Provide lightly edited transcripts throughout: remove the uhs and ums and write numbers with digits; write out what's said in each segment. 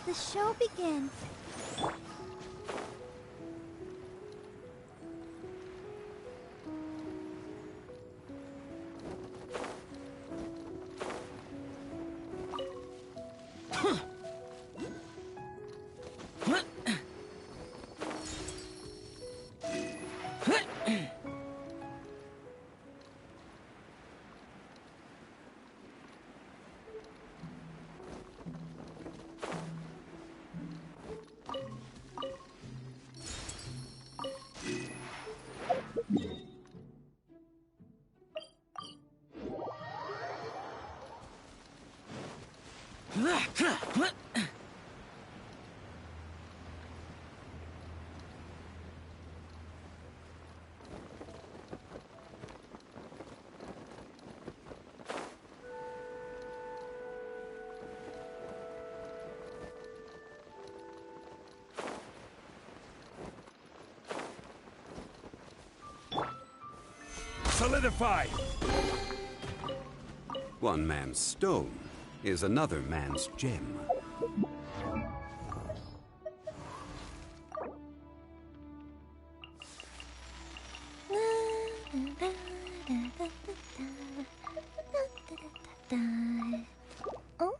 The show begins. Solidify! One man's stone is another man's gem. Oh?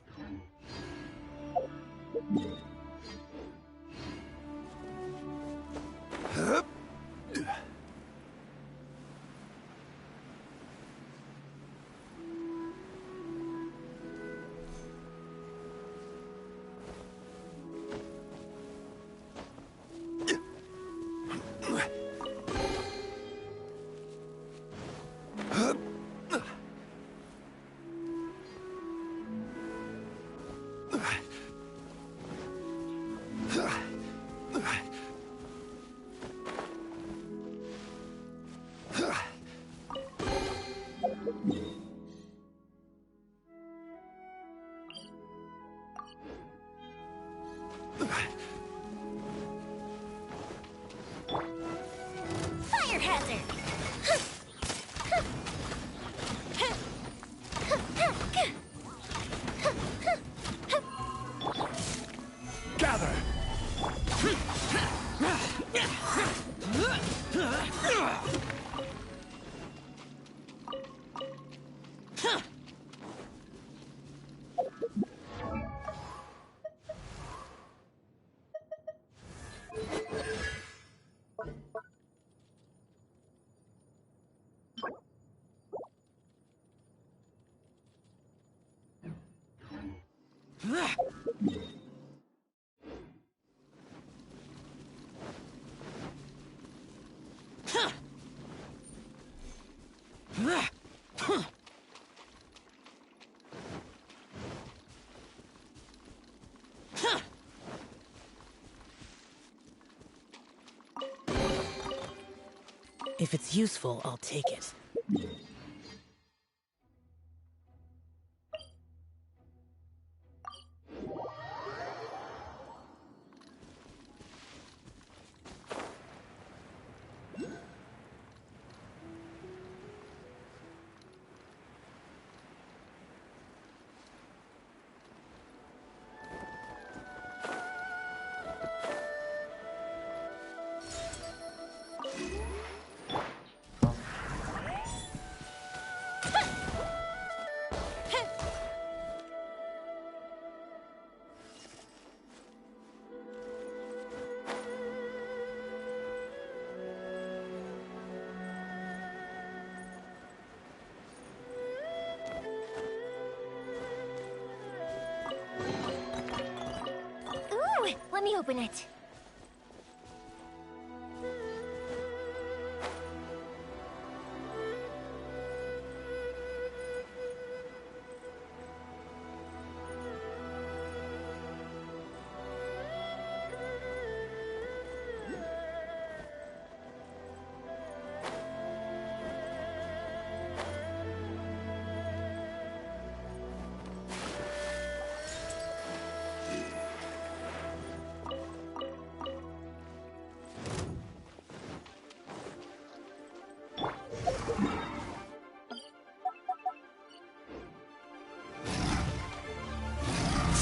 Fire hazard! Gather! If it's useful, I'll take it. Ooh, let me open it.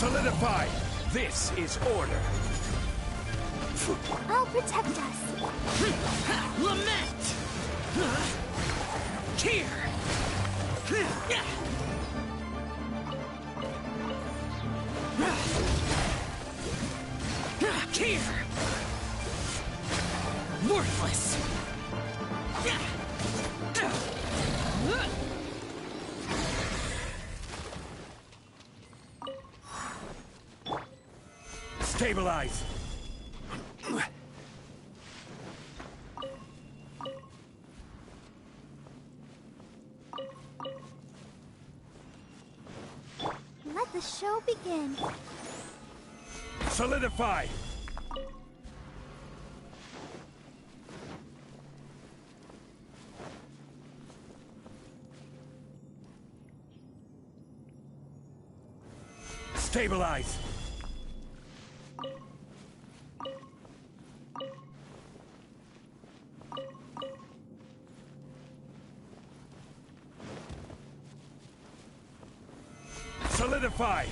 Solidify! This is order. I'll protect us. Lament! Here! Here! Worthless! Stabilize. Let the show begin. Solidify. Stabilize. Solidify.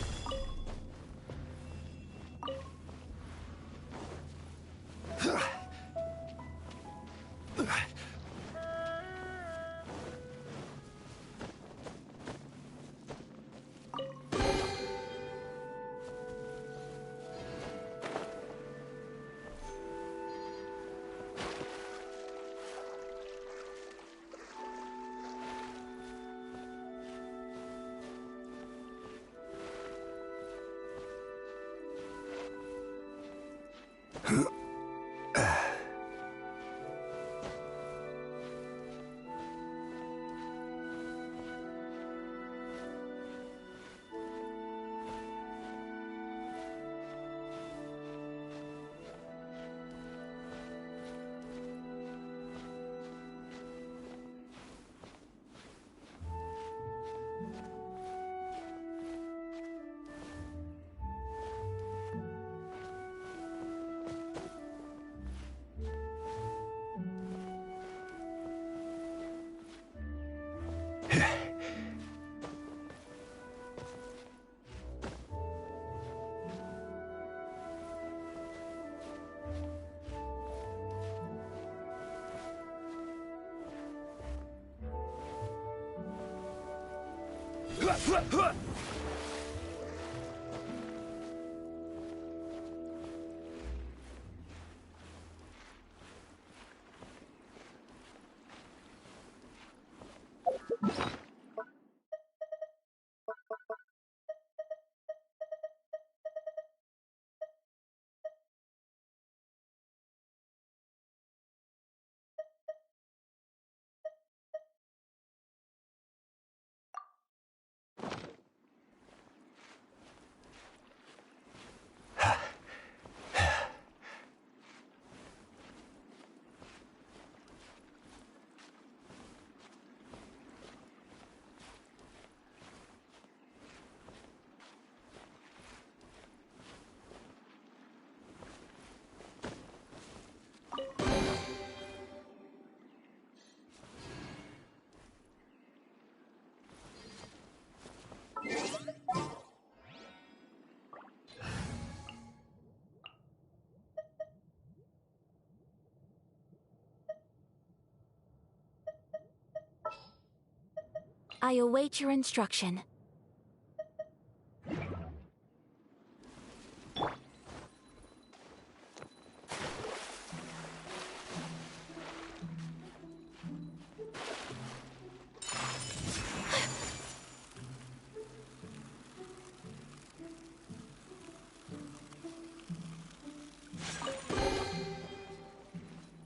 I await your instruction.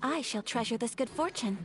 I shall treasure this good fortune.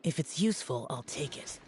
If it's useful, I'll take it.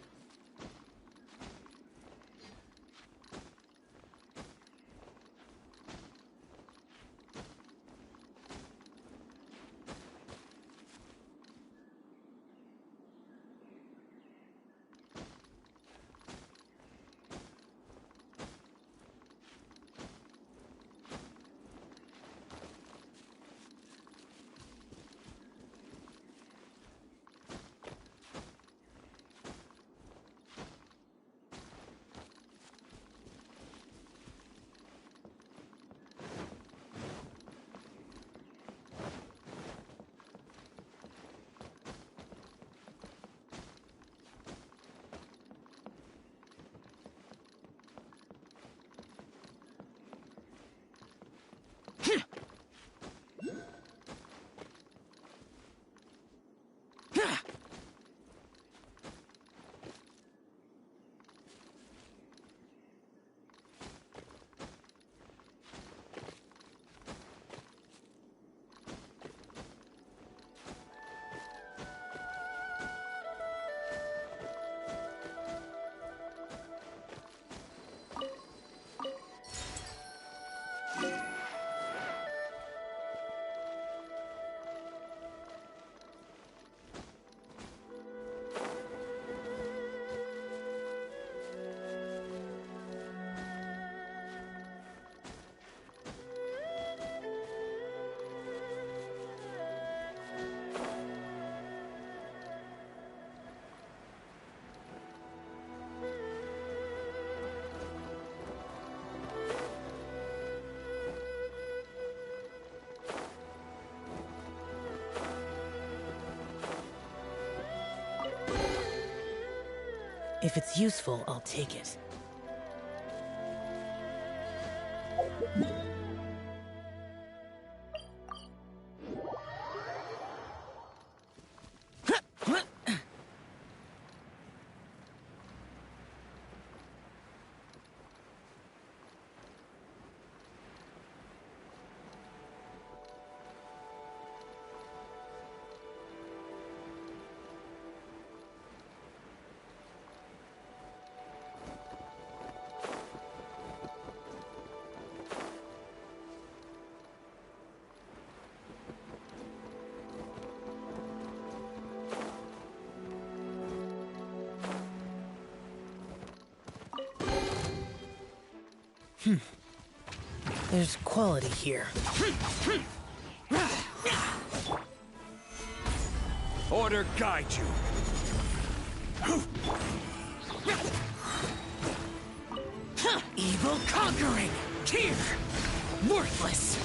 If it's useful, I'll take it. There's quality here. Order guide you. Evil conquering! Here! Worthless!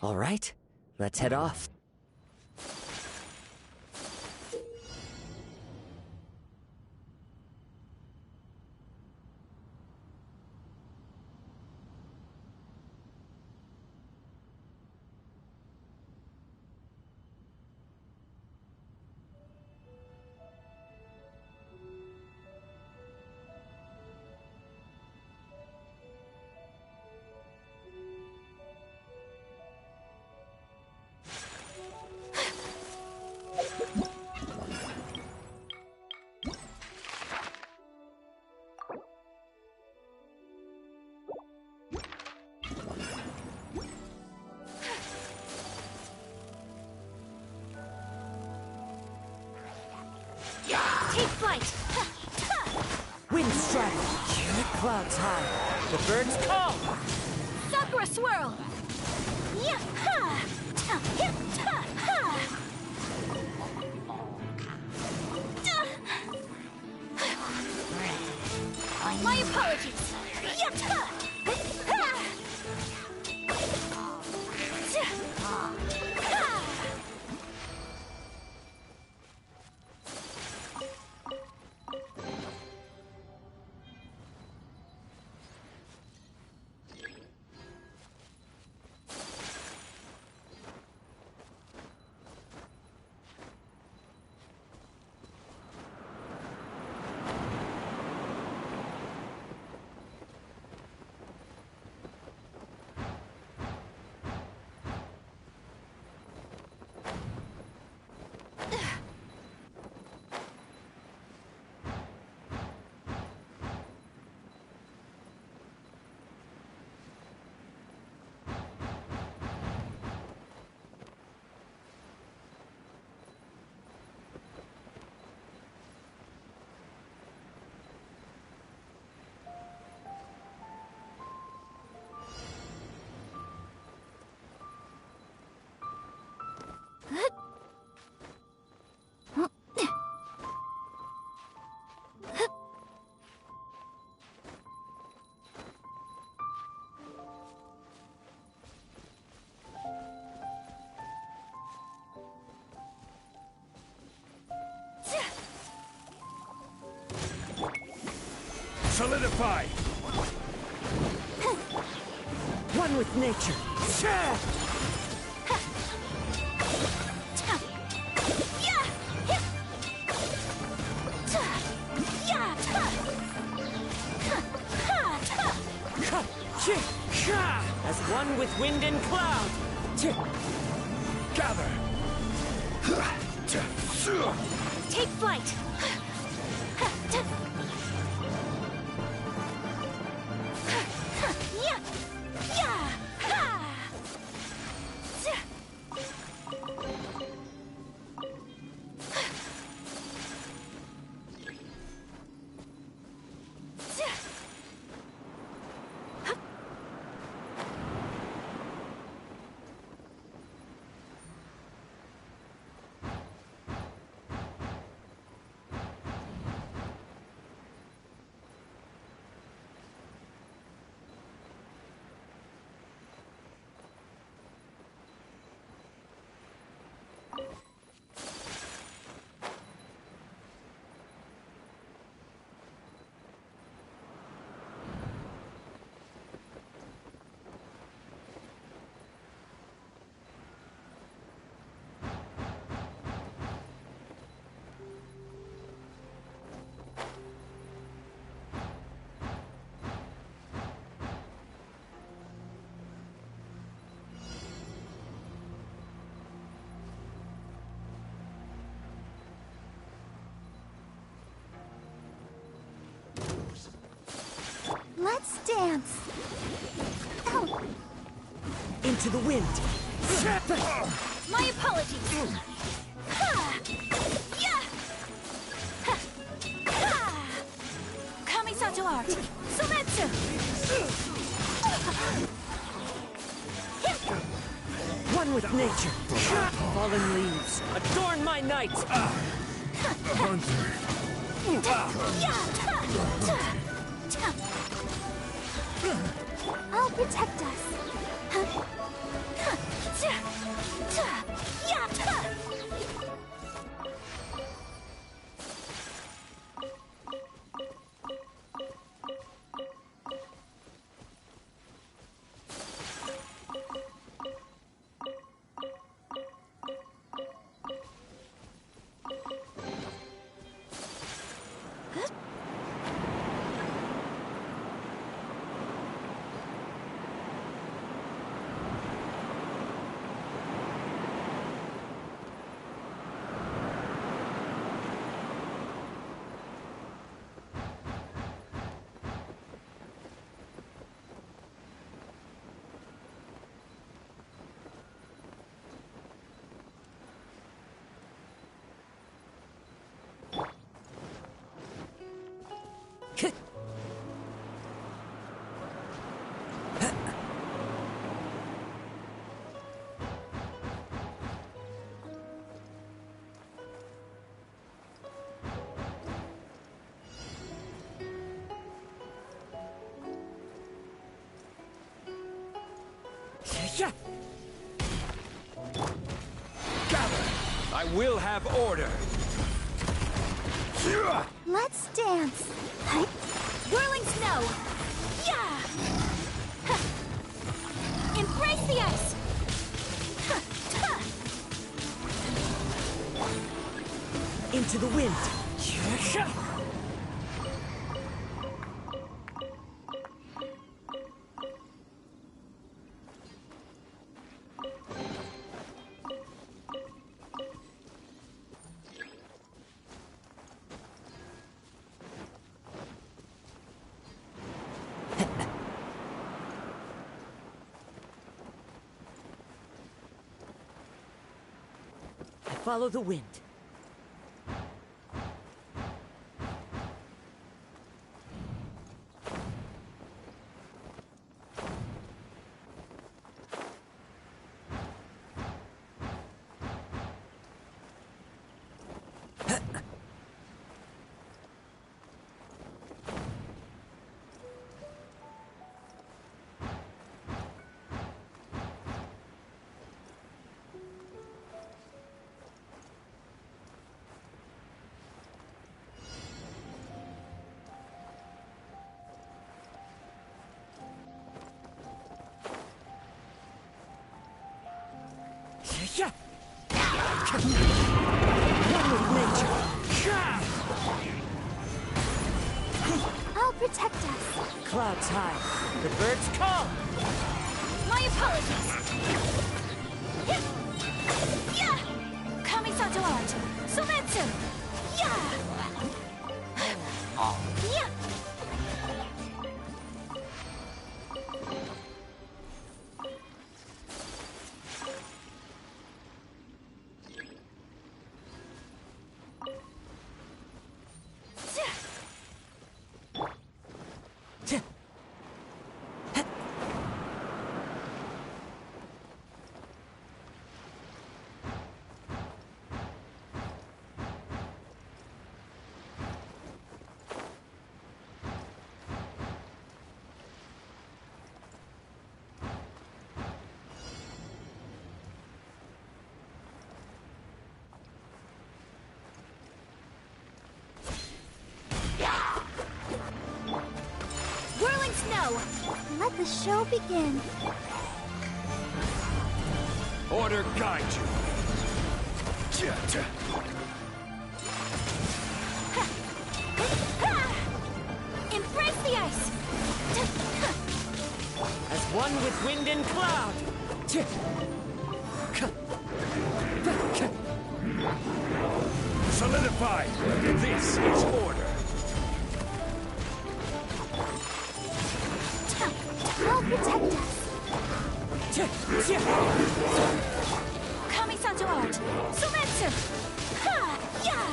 All right, let's head off. Take flight! Wind strike! Clouds high. The birds call! Sakura swirl! Yeah! Ha! Ta! Yeah! Ta! Ha! My apologies! Yeah! Ta! Ha! Ha! Solidify! One with nature. As one with wind and cloud. Gather! Take flight! Yeah! Yeah! Ha! Let's dance. Ow. Into the wind. My apologies. Ha! Yeah! Ha! Ha! Kamisato art. Sumetsu. One with nature. Fallen leaves. Adorn my night. I'll protect us. Gather! I will have order! Let's dance. Whirling snow. Yeah. Embrace the ice. Into the wind. Follow the wind. One with nature. I'll protect us. Clouds high. The birds call. My apologies. Yeah. Kamisato art. Sumetsu. Yeah. Yeah. Let the show begin. Order guide you. Embrace the ice. As one with wind and cloud. Solidify. This is order. I'll protect us. Kamisato art. Sumetsu. Ha! Yeah!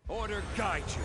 Order guide you.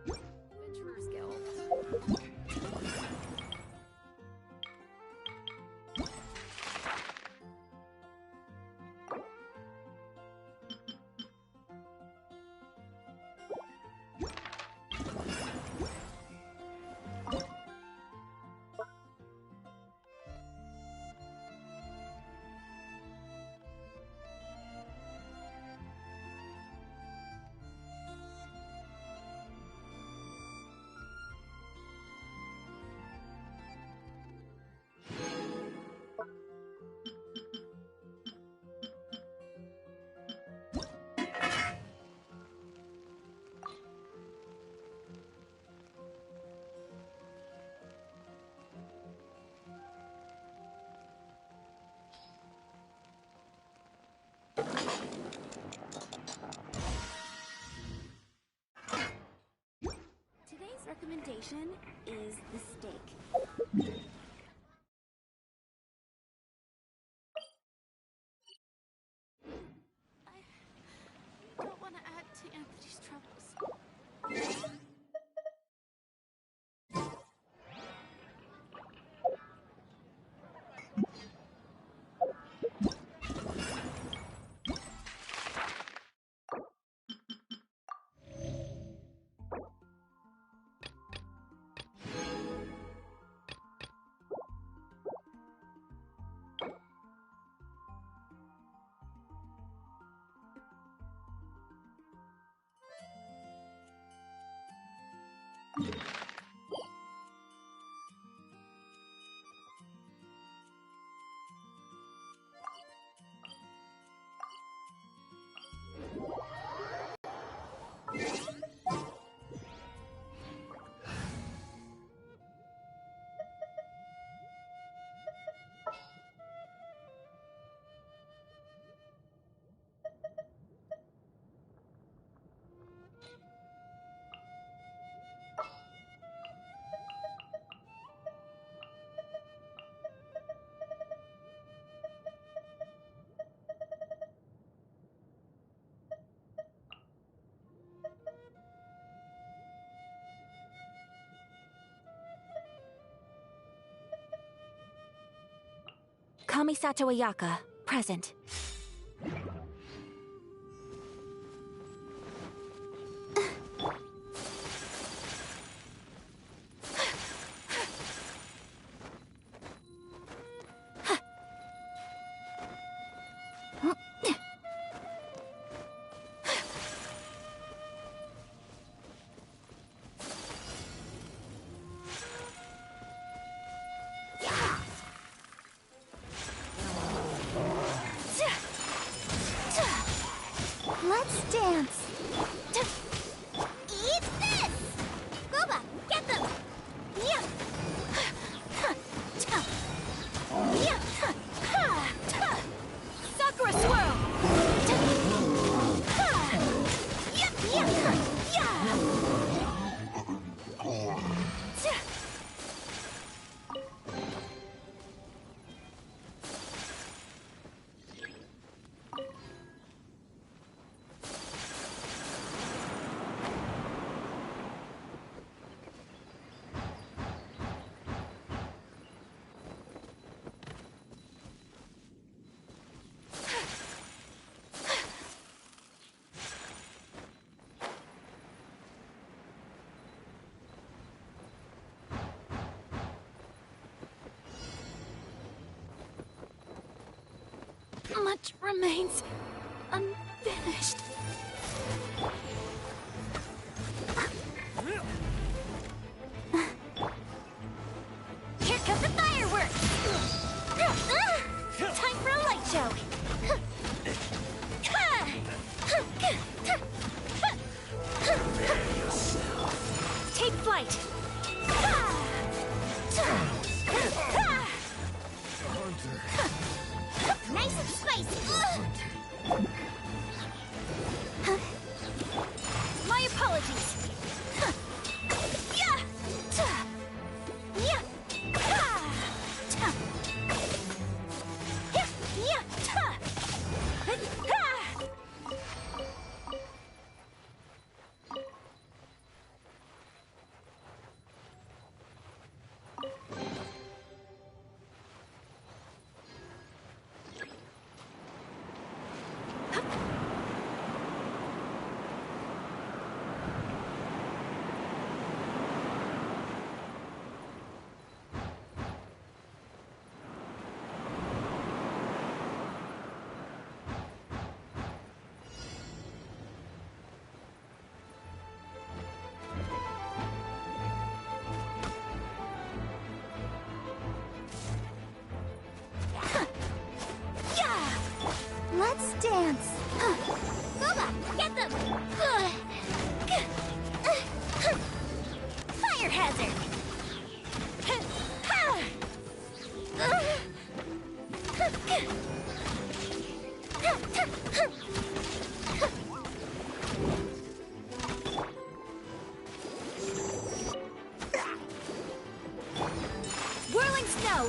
Adventurer's Guild. Today's recommendation is the steak. I don't want to add to Anthony's troubles. Kamisato Ayaka, present. Let's dance. Eat this! Goba, get them! Yeah. much remains unfinished. Here comes the fireworks! Time for a light show! Take flight! Nice and spicy! My apologies! Let's dance. Boba, get them! Fire hazard! Whirling snow!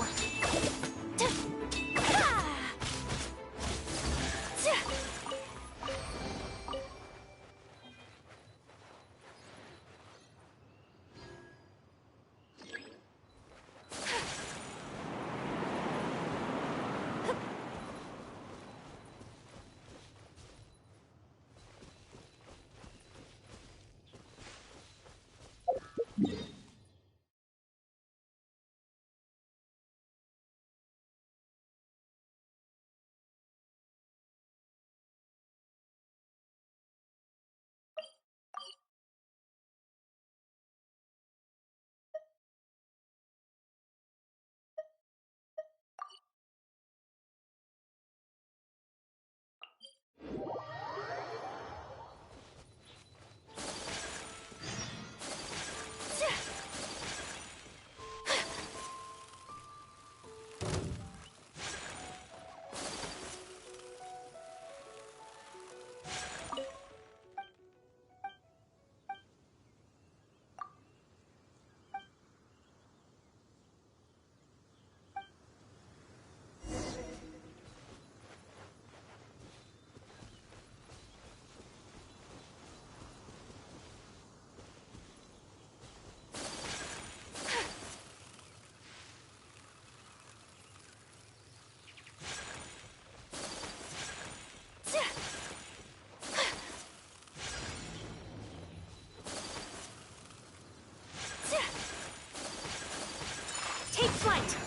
Take flight!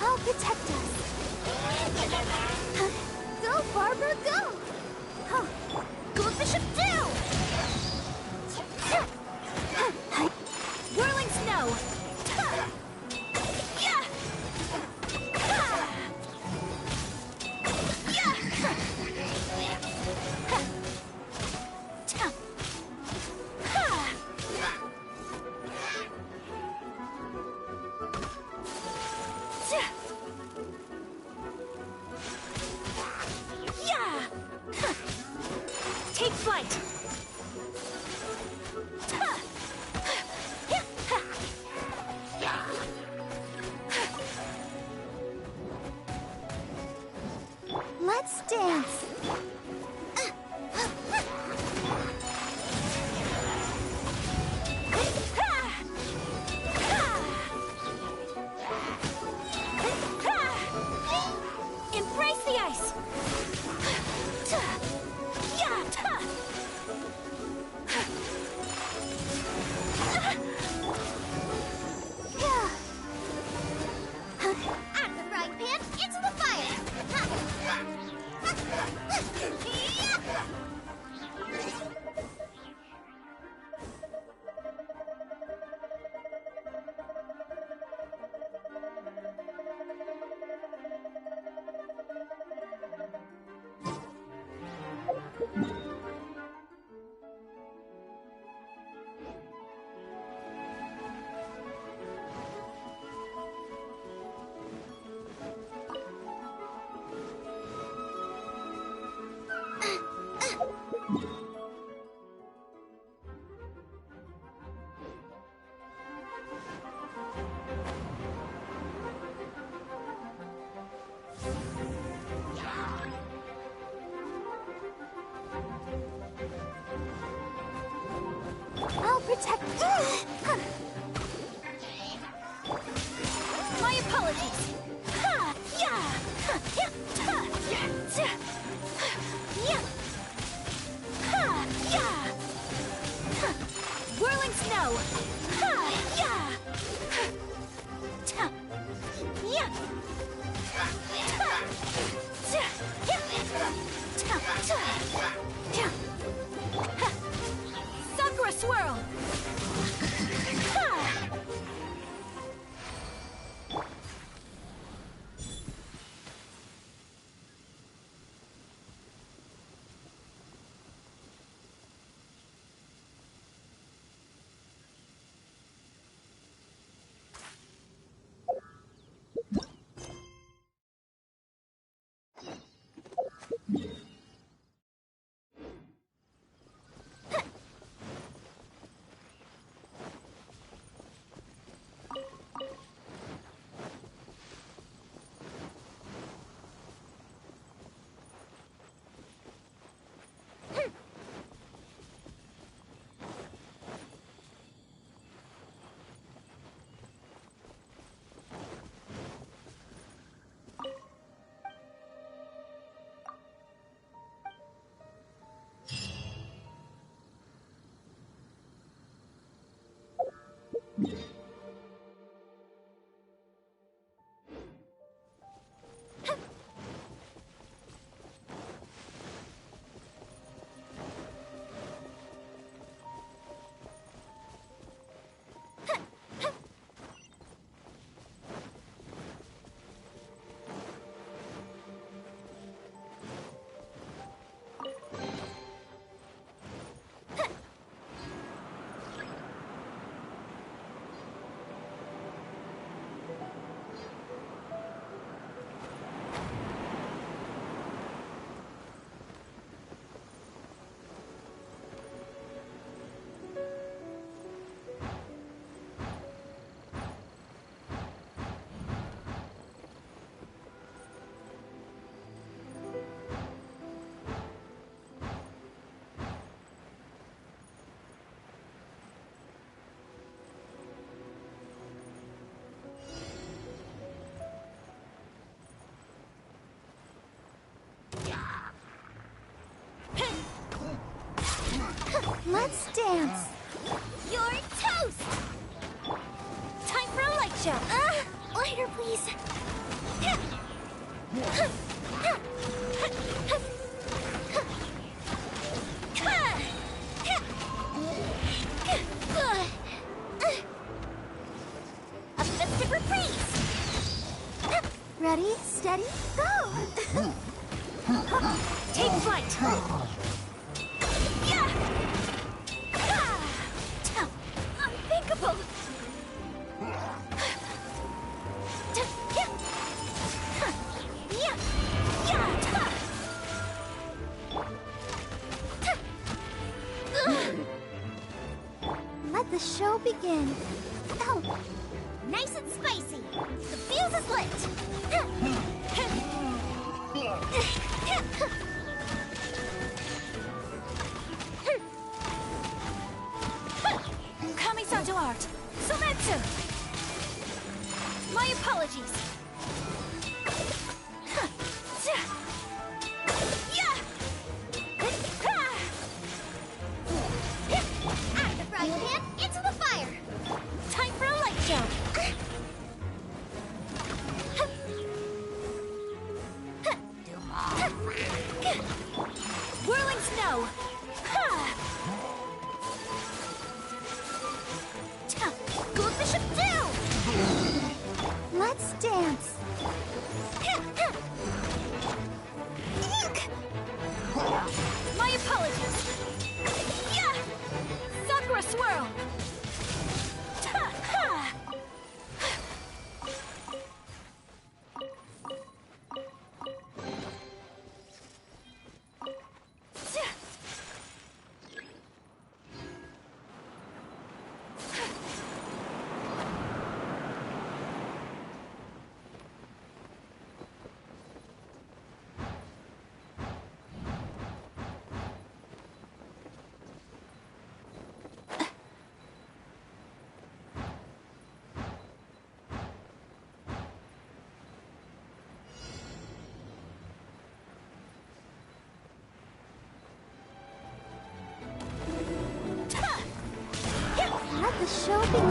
I'll protect us. Go, Barbara, go! Go with the ship too! Whirling snow! Take flight! Let's dance! I'll protect. My apologies. Ha! Yeah! Ha! Yeah! Ha! Yeah! Yeah! Yeah! Ha! Yeah! Ha! Whirling snow. Ha! Yeah! Ha! Ta! Yeah! Ta! Ta! Yeah! Ta! Ta! Yeah! Ha! Sakura swirl. Ha! Let's dance. You're toast. Time for a light show. Lighter, please. A festive reprise. Ready, steady, go. Take flight. Yeah. Unthinkable. Let the show begin. Oh, nice and spicy. The fuse is lit. Kamisato art. Sometsu. My apologies. Out of the frying pan, into the fire. Time for a light show. Whirling snow. Goldfish of doom. Let's dance. My show begin.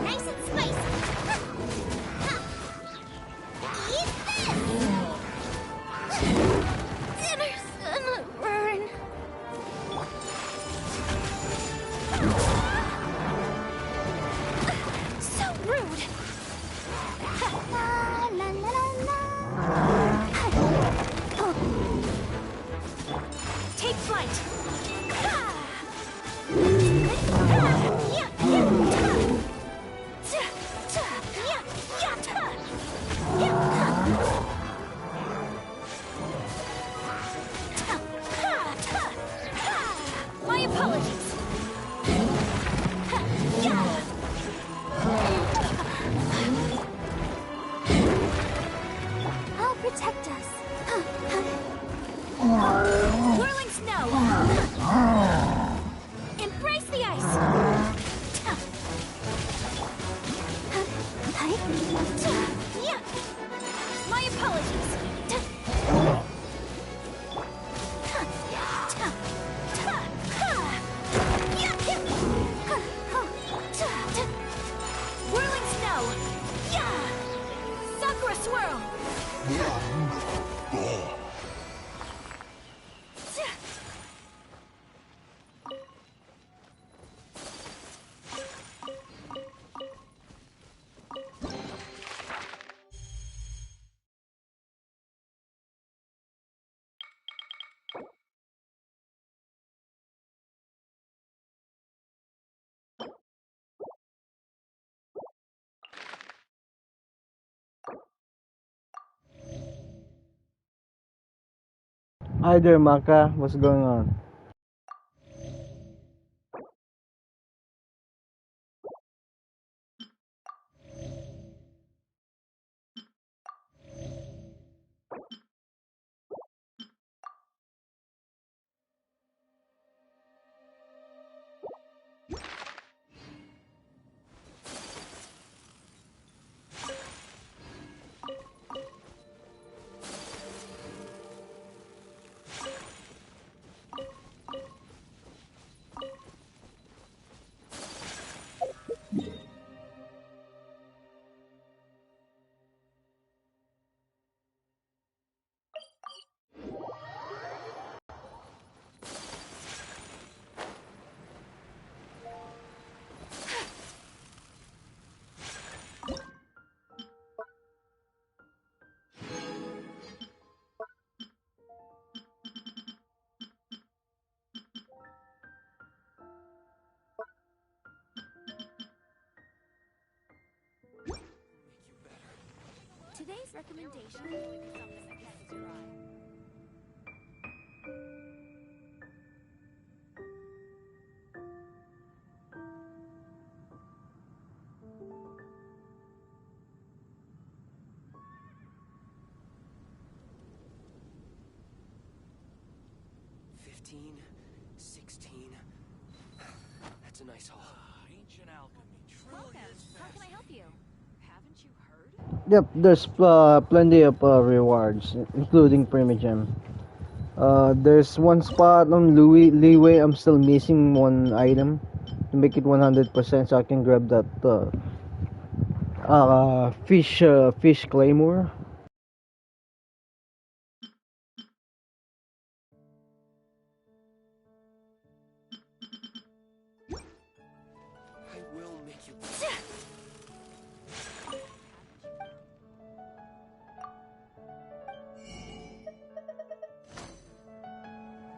Nice and spicy. Eat this! Dinner's gonna burn. So rude. La la la la. Take flight. My apologies. I'll protect us. Whirling snow. Embrace the ice. My apologies. Whirling snow. Sakura swirl. Hi there, Maka. What's going on? Today's recommendation. That's a nice haul. Ancient alchemy. Welcome. How can I help you? Haven't you heard? Yep, there's plenty of rewards, including Primigem. There's one spot on Leeway. I'm still missing one item to make it 100%, so I can grab that fish claymore. I will make you.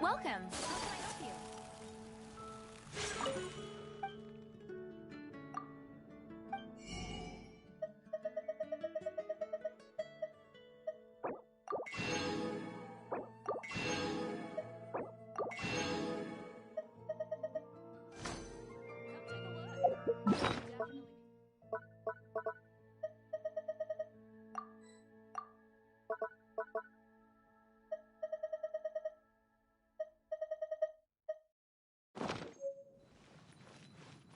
Welcome. How can I help you?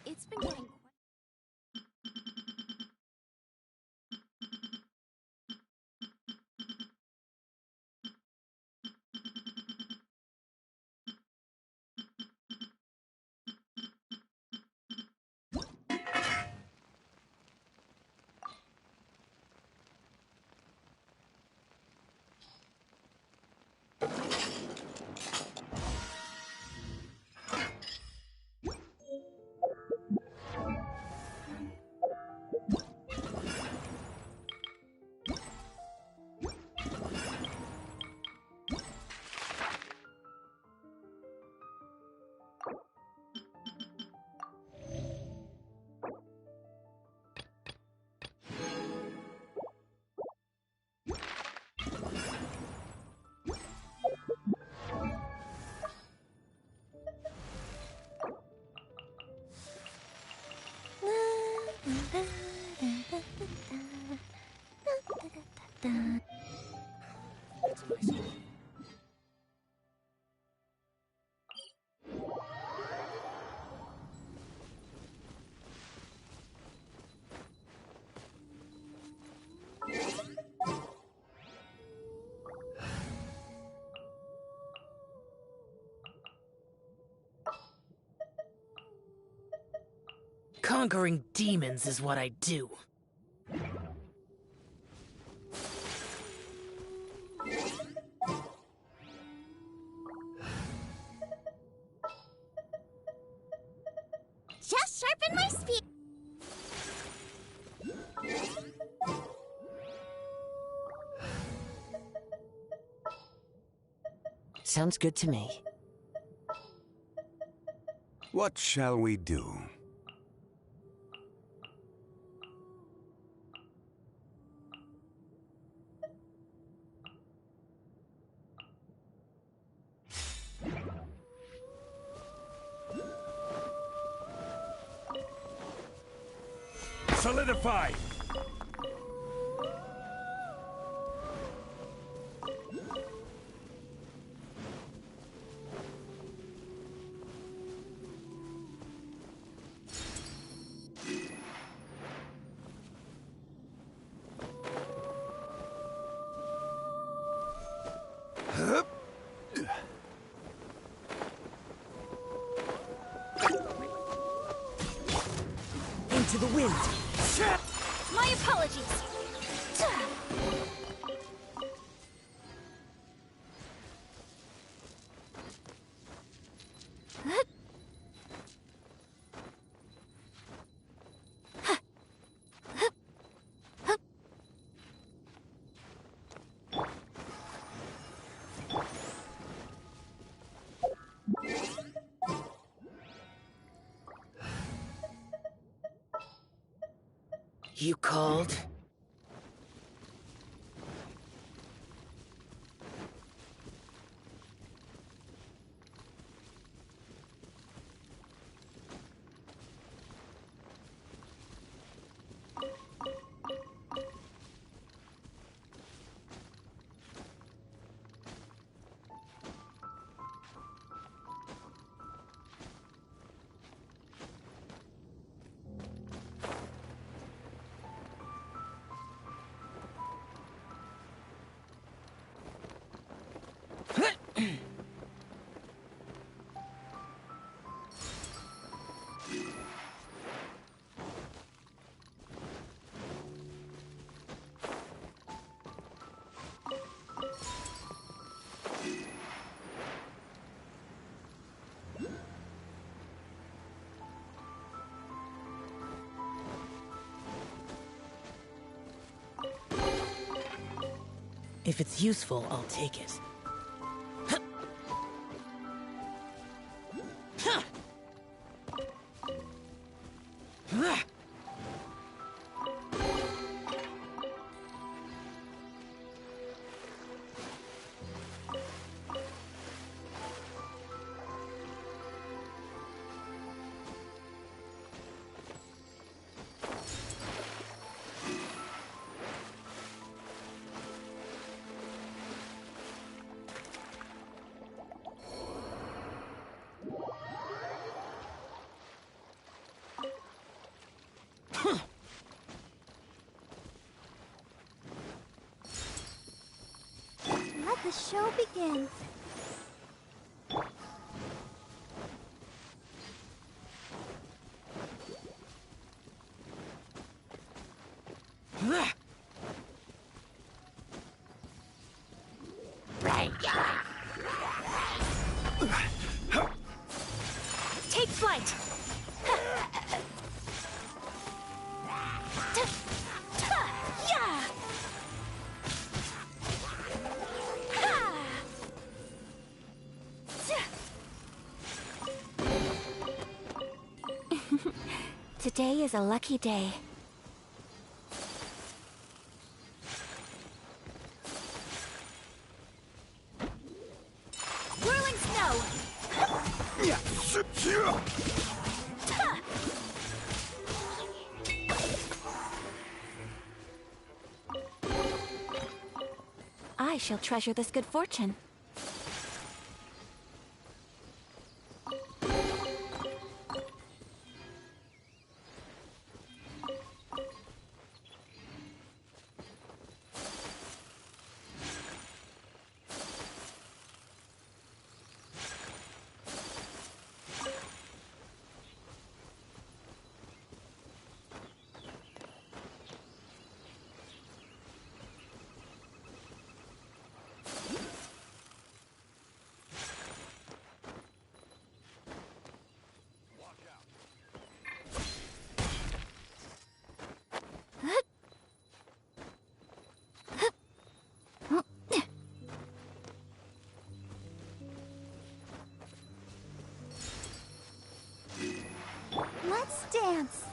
It's been getting to myself. Conquering demons is what I do. Just sharpen my spear. Sounds good to me. What shall we do? Solidify! Into the wind. My apologies. You called? If it's useful, I'll take it. Let the show begin. Take flight! Yeah! Today is a lucky day. Whirling snow! I shall treasure this good fortune. Let's dance.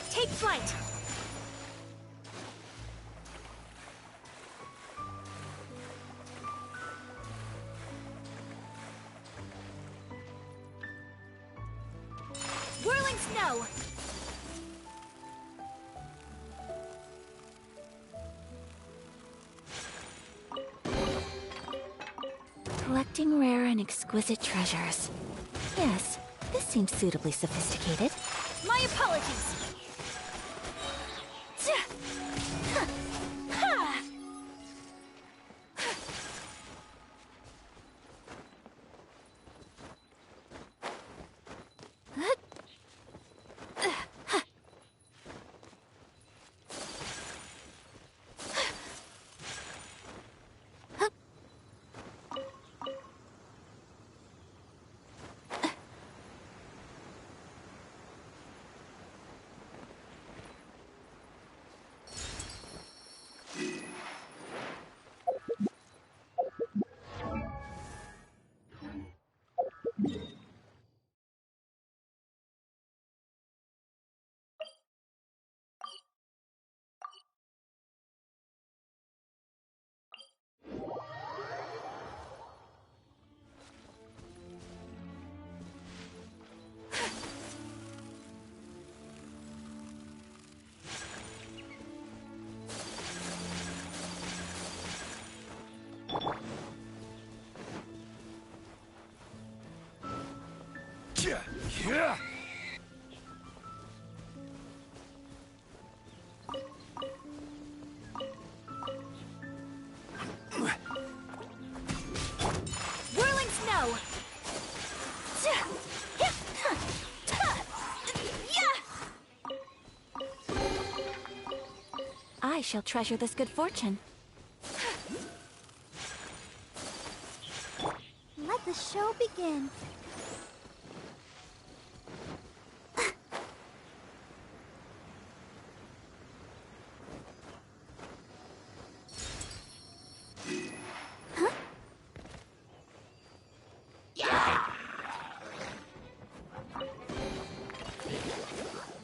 Take flight! Whirling snow! Collecting rare and exquisite treasures. Yes, this seems suitably sophisticated. My apologies! Yeah. Whirling snow! I shall treasure this good fortune. Let the show begin.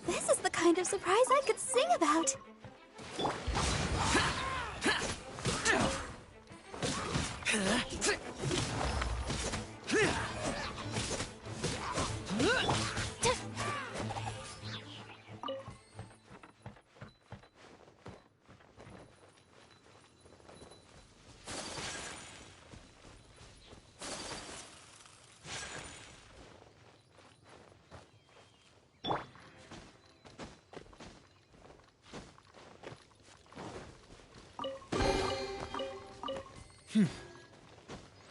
This is the kind of surprise I could sing about.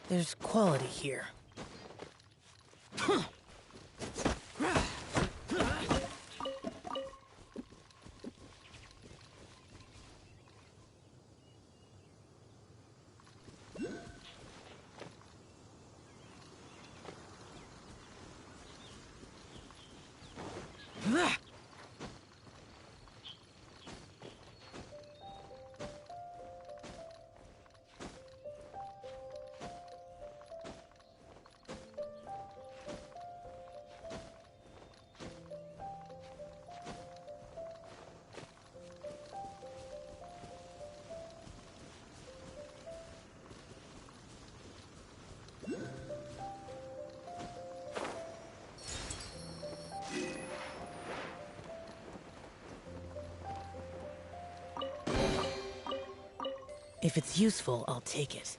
There's quality here. If it's useful, I'll take it.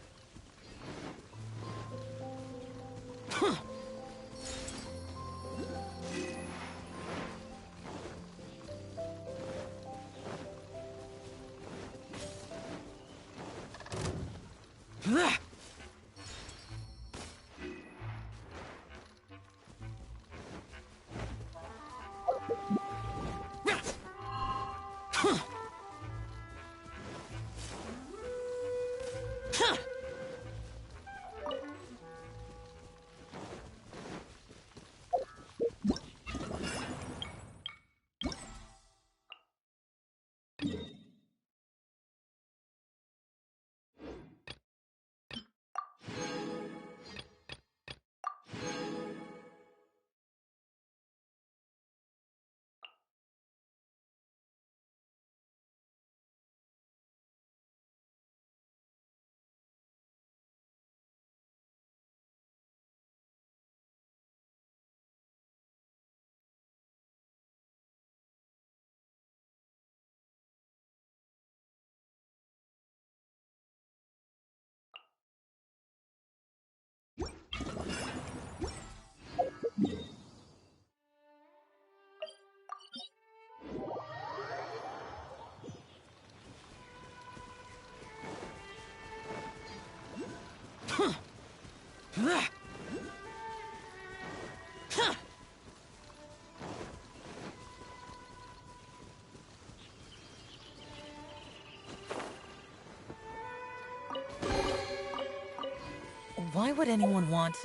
Why would anyone want...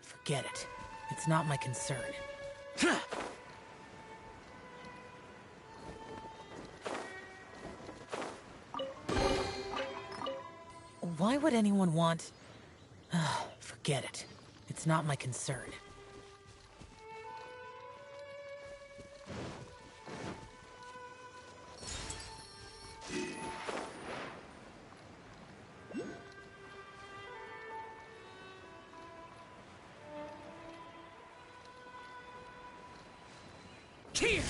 Forget it. It's not my concern. Why would anyone want... Forget it. It's not my concern. Here!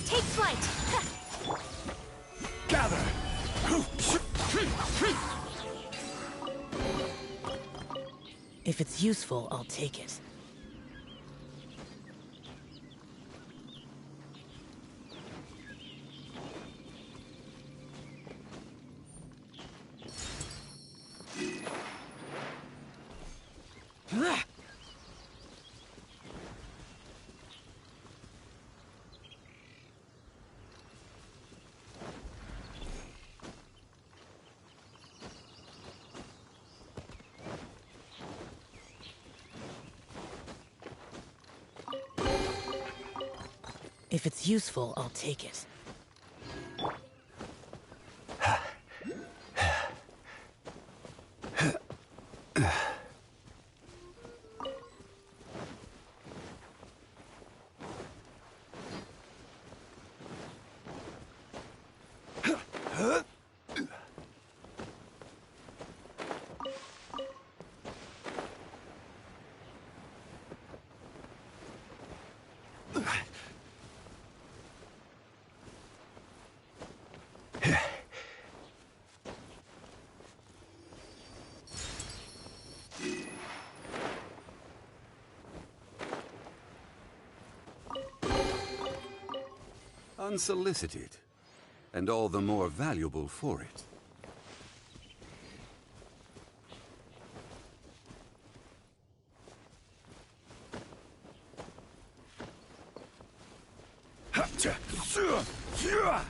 Take flight! Gather! If it's useful, I'll take it. If it's useful, I'll take it. Unsolicited, and all the more valuable for it. Ha!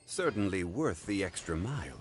Certainly worth the extra mile.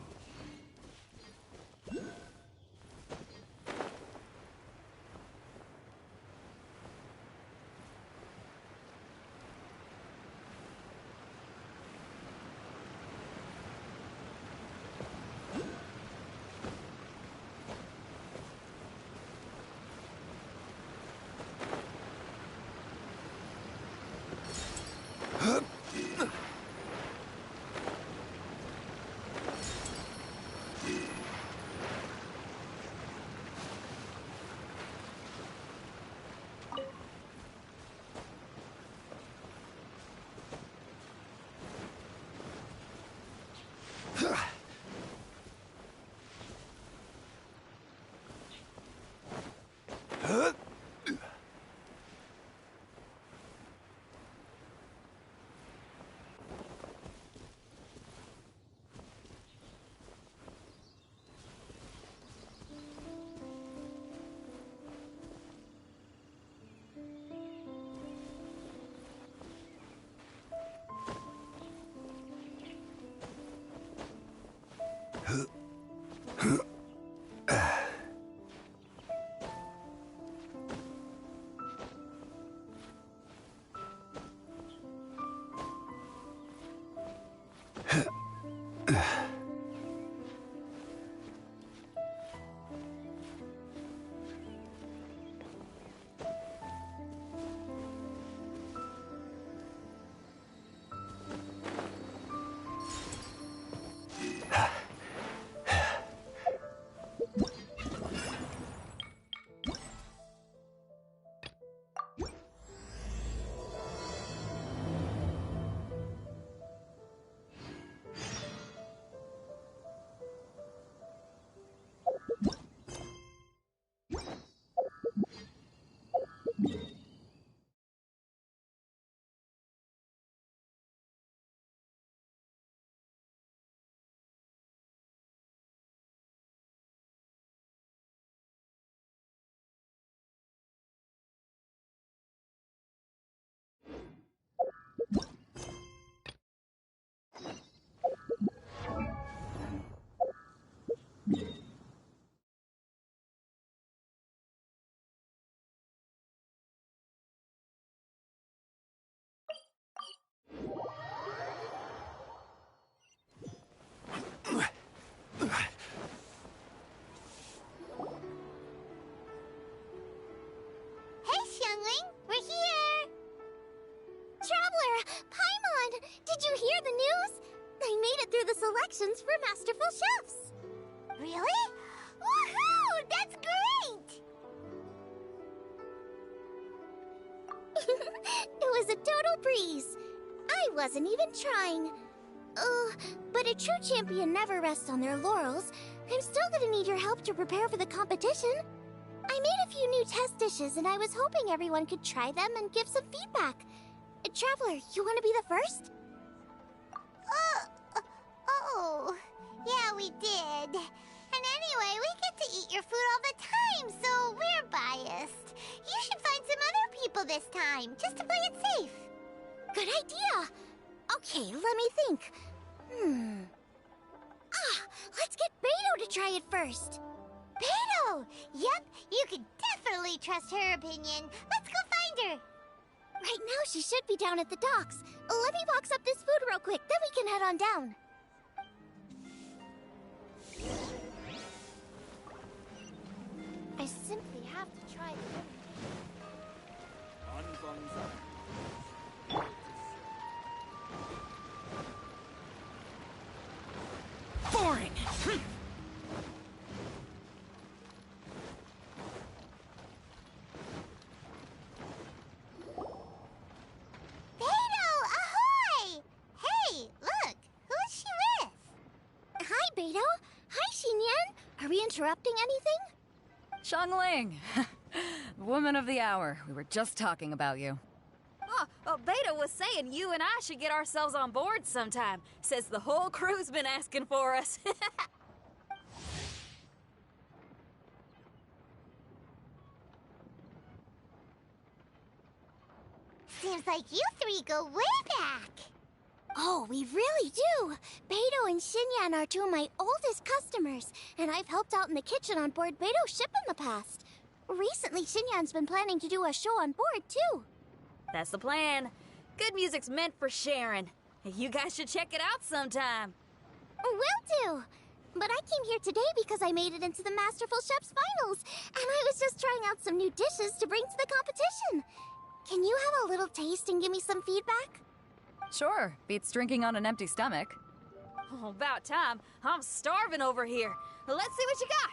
Hey, Xiangling, we're here! Traveler, Paimon, did you hear the news? I made it through the selections for Masterful Chefs. Really? Woohoo! That's great! It was a total breeze. I wasn't even trying. But a true champion never rests on their laurels. I'm still gonna need your help to prepare for the competition. I made a few new test dishes, and I was hoping everyone could try them and give some feedback. Traveler, you want to be the first? Oh, yeah, we did. And anyway, we get to eat your food all the time, so we're biased. You should find some other people this time, just to play it safe. Good idea. Okay, let me think. Let's get Beto to try it first. Beto! Yep, you can definitely trust her opinion. Let's go find her. Right now, she should be down at the docks. Let me box up this food real quick, then we can head on down. I simply have to try the Boring! Xinyan! Are we interrupting anything? Xiangling! Woman of the hour. We were just talking about you. Oh, Beta was saying you and I should get ourselves on board sometime. Says the whole crew's been asking for us. Seems like you three go way back. Oh, we really do. Beto and Xinyan are two of my oldest customers, and I've helped out in the kitchen on board Beto's ship in the past. Recently, Xinyan's been planning to do a show on board, too. That's the plan. Good music's meant for sharing. You guys should check it out sometime. Will do. But I came here today because I made it into the Masterful Chef's finals, and I was just trying out some new dishes to bring to the competition. Can you have a little taste and give me some feedback? Sure, beats drinking on an empty stomach. Oh, about time. I'm starving over here. Let's see what you got.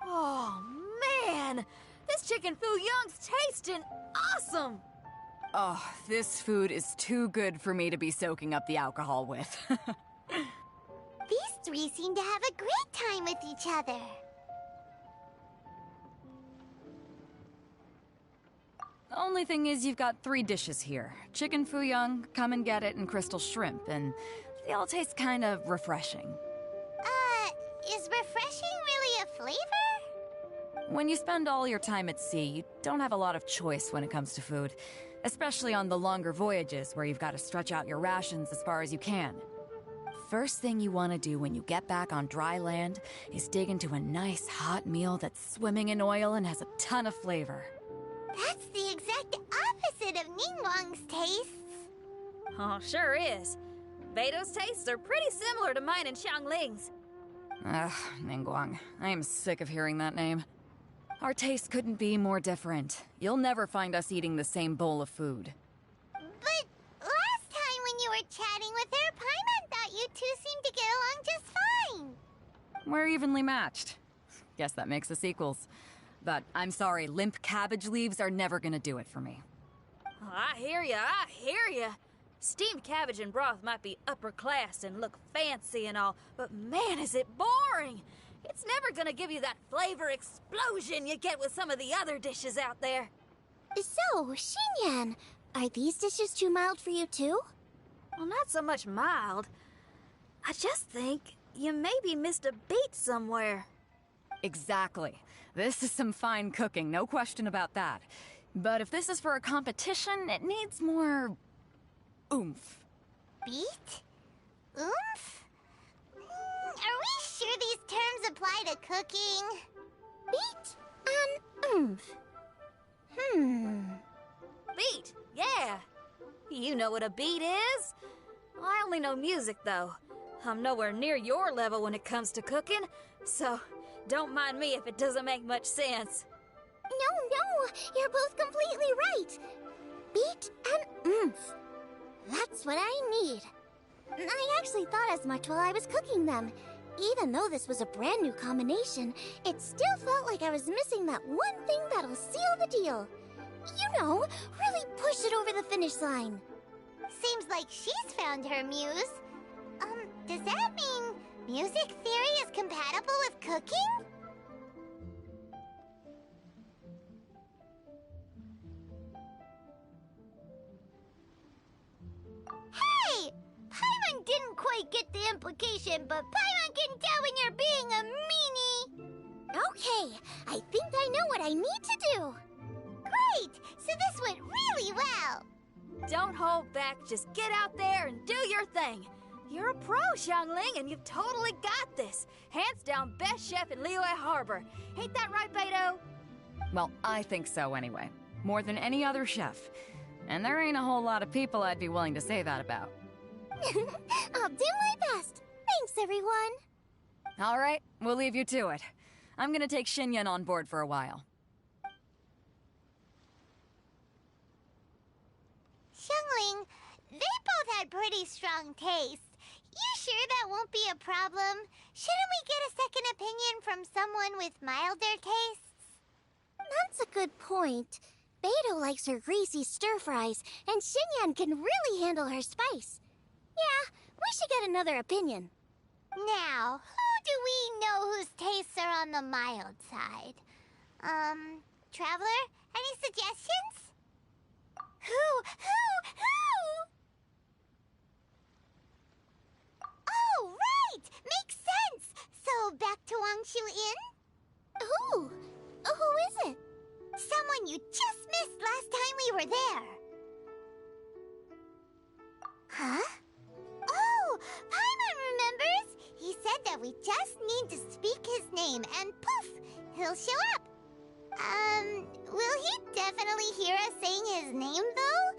Oh, man! This chicken foo young's tasting awesome! Oh, this food is too good for me to be soaking up the alcohol with. These three seem to have a great time with each other. The only thing is you've got 3 dishes here. Chicken foo young, come and get it, and crystal shrimp, and they all taste kind of refreshing. Is refreshing really a flavor? When you spend all your time at sea, you don't have a lot of choice when it comes to food, especially on the longer voyages where you've got to stretch out your rations as far as you can. First thing you want to do when you get back on dry land is dig into a nice hot meal that's swimming in oil and has a ton of flavor. That's the exact opposite of Ningguang's tastes. Oh, sure is. Beto's tastes are pretty similar to mine and Xiangling's. Ugh, Ningguang. I am sick of hearing that name. Our tastes couldn't be more different. You'll never find us eating the same bowl of food. But last time when you were chatting with her, Paimon thought you two seemed to get along just fine. We're evenly matched. Guess that makes us equals. But I'm sorry, limp cabbage leaves are never gonna do it for me. Oh, I hear ya, I hear ya. Steamed cabbage and broth might be upper class and look fancy and all, but man, is it boring! It's never gonna give you that flavor explosion you get with some of the other dishes out there. So, Xinyan, are these dishes too mild for you too? Well, not so much mild. I just think you maybe missed a beat somewhere. Exactly. This is some fine cooking, no question about that. But if this is for a competition, it needs more oomph. Beat? Oomph? Are we sure these terms apply to cooking? Beat and oomph. Beat, yeah. You know what a beat is? I only know music, though. I'm nowhere near your level when it comes to cooking, so don't mind me if it doesn't make much sense. No, you're both completely right. Beat and oomph. That's what I need. I actually thought as much while I was cooking them. Even though this was a brand new combination, it still felt like I was missing that one thing that'll seal the deal. You know, really push it over the finish line. Seems like she's found her muse. Does that mean music theory is compatible with cooking? Hey! Paimon didn't quite get the implication, but Paimon can tell when you're being a meanie. Okay, I think I know what I need to do. Great! So this went really well. Don't hold back, just get out there and do your thing. You're a pro, Xiangling, and you've totally got this. Hands down best chef in Liyue Harbor. Ain't that right, Beto? Well, I think so anyway. More than any other chef. And there ain't a whole lot of people I'd be willing to say that about. I'll do my best. Thanks, everyone. All right, we'll leave you to it. I'm gonna take Xinyan on board for a while. Xiangling, they both had pretty strong tastes. You sure that won't be a problem? Shouldn't we get a second opinion from someone with milder tastes? That's a good point. Beto likes her greasy stir-fries, and Xinyan can really handle her spice. Yeah, we should get another opinion. Now, who do we know whose tastes are on the mild side? Traveler, any suggestions? Who? Oh, right! Makes sense! So, back to Wangshu Inn? Who is it? Someone you just missed last time we were there. Huh? Oh, Paimon remembers! He said that we just need to speak his name and poof, he'll show up. Will he definitely hear us saying his name though?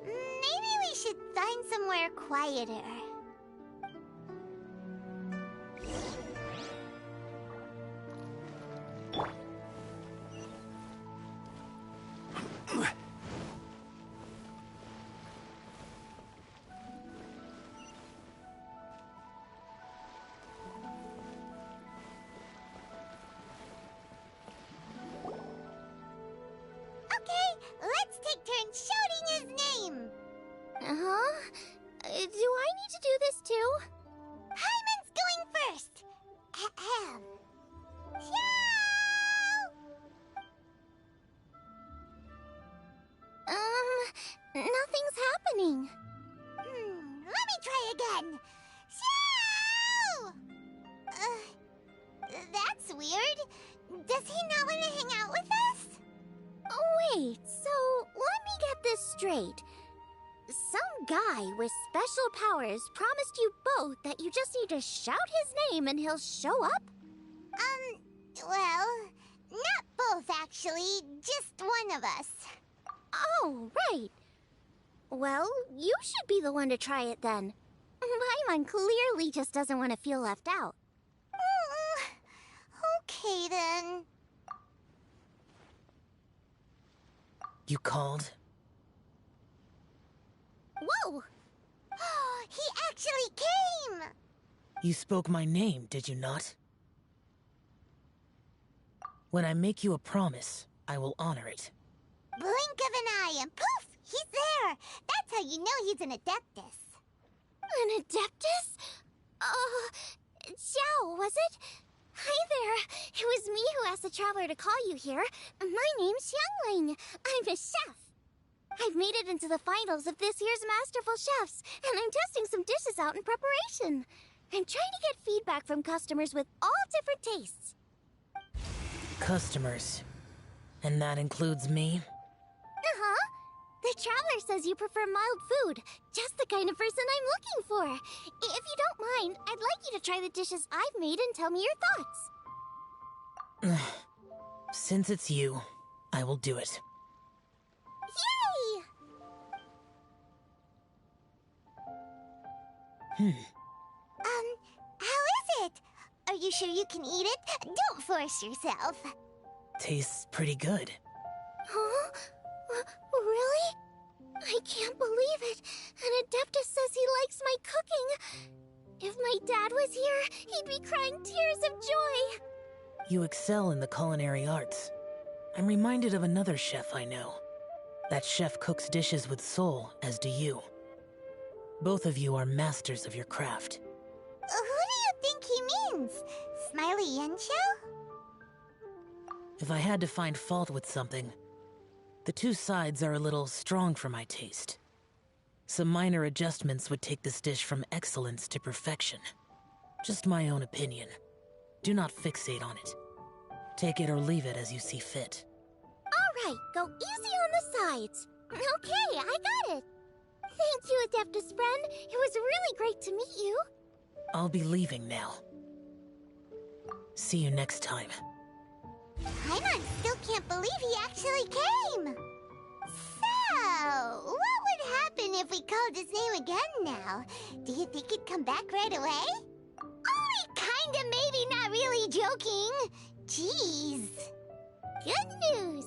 Maybe we should find somewhere quieter. Let's take turns shouting his name. Do I need to do this too? Hyman's going first. Ahem. Shout! Nothing's happening. Let me try again. Shout! That's weird. Does he not want to hang out with us? Wait, so let me get this straight. Some guy with special powers promised you both that you just need to shout his name and he'll show up? Well, not both actually, just one of us. Oh, right. Well, you should be the one to try it then. Paimon clearly just doesn't want to feel left out. Okay then. You called? Whoa! He actually came! You spoke my name, did you not? When I make you a promise, I will honor it. Blink of an eye and poof! He's there! That's how you know he's an Adeptus. An Adeptus? Xiao, was it? Hi there! It was me who asked the Traveler to call you here. My name's Xiangling. I'm a chef. I've made it into the finals of this year's Masterful Chefs, and I'm testing some dishes out in preparation. I'm trying to get feedback from customers with all different tastes. Customers. And that includes me? Uh-huh. The Traveler says you prefer mild food. Just the kind of person I'm looking for. If you don't mind, I'd like you to try the dishes I've made and tell me your thoughts. Since it's you, I will do it. Yay! How is it? Are you sure you can eat it? Don't force yourself. Tastes pretty good. Huh? Really? I can't believe it. An Adeptus says he likes my cooking. If my dad was here, he'd be crying tears of joy. You excel in the culinary arts. I'm reminded of another chef I know. That chef cooks dishes with soul, as do you. Both of you are masters of your craft. Who do you think he means? Smiley Yanqiao? If I had to find fault with something, the two sides are a little strong for my taste. Some minor adjustments would take this dish from excellence to perfection. Just my own opinion. Do not fixate on it. Take it or leave it as you see fit. All right, go easy on the sides. Okay, I got it. Thank you, Adeptus friend. It was really great to meet you. I'll be leaving now. See you next time. Paimon still can't believe he actually came. So, what would happen if we called his name again now? Do you think he'd come back right away? Only kinda, maybe, not really joking. Jeez. Good news.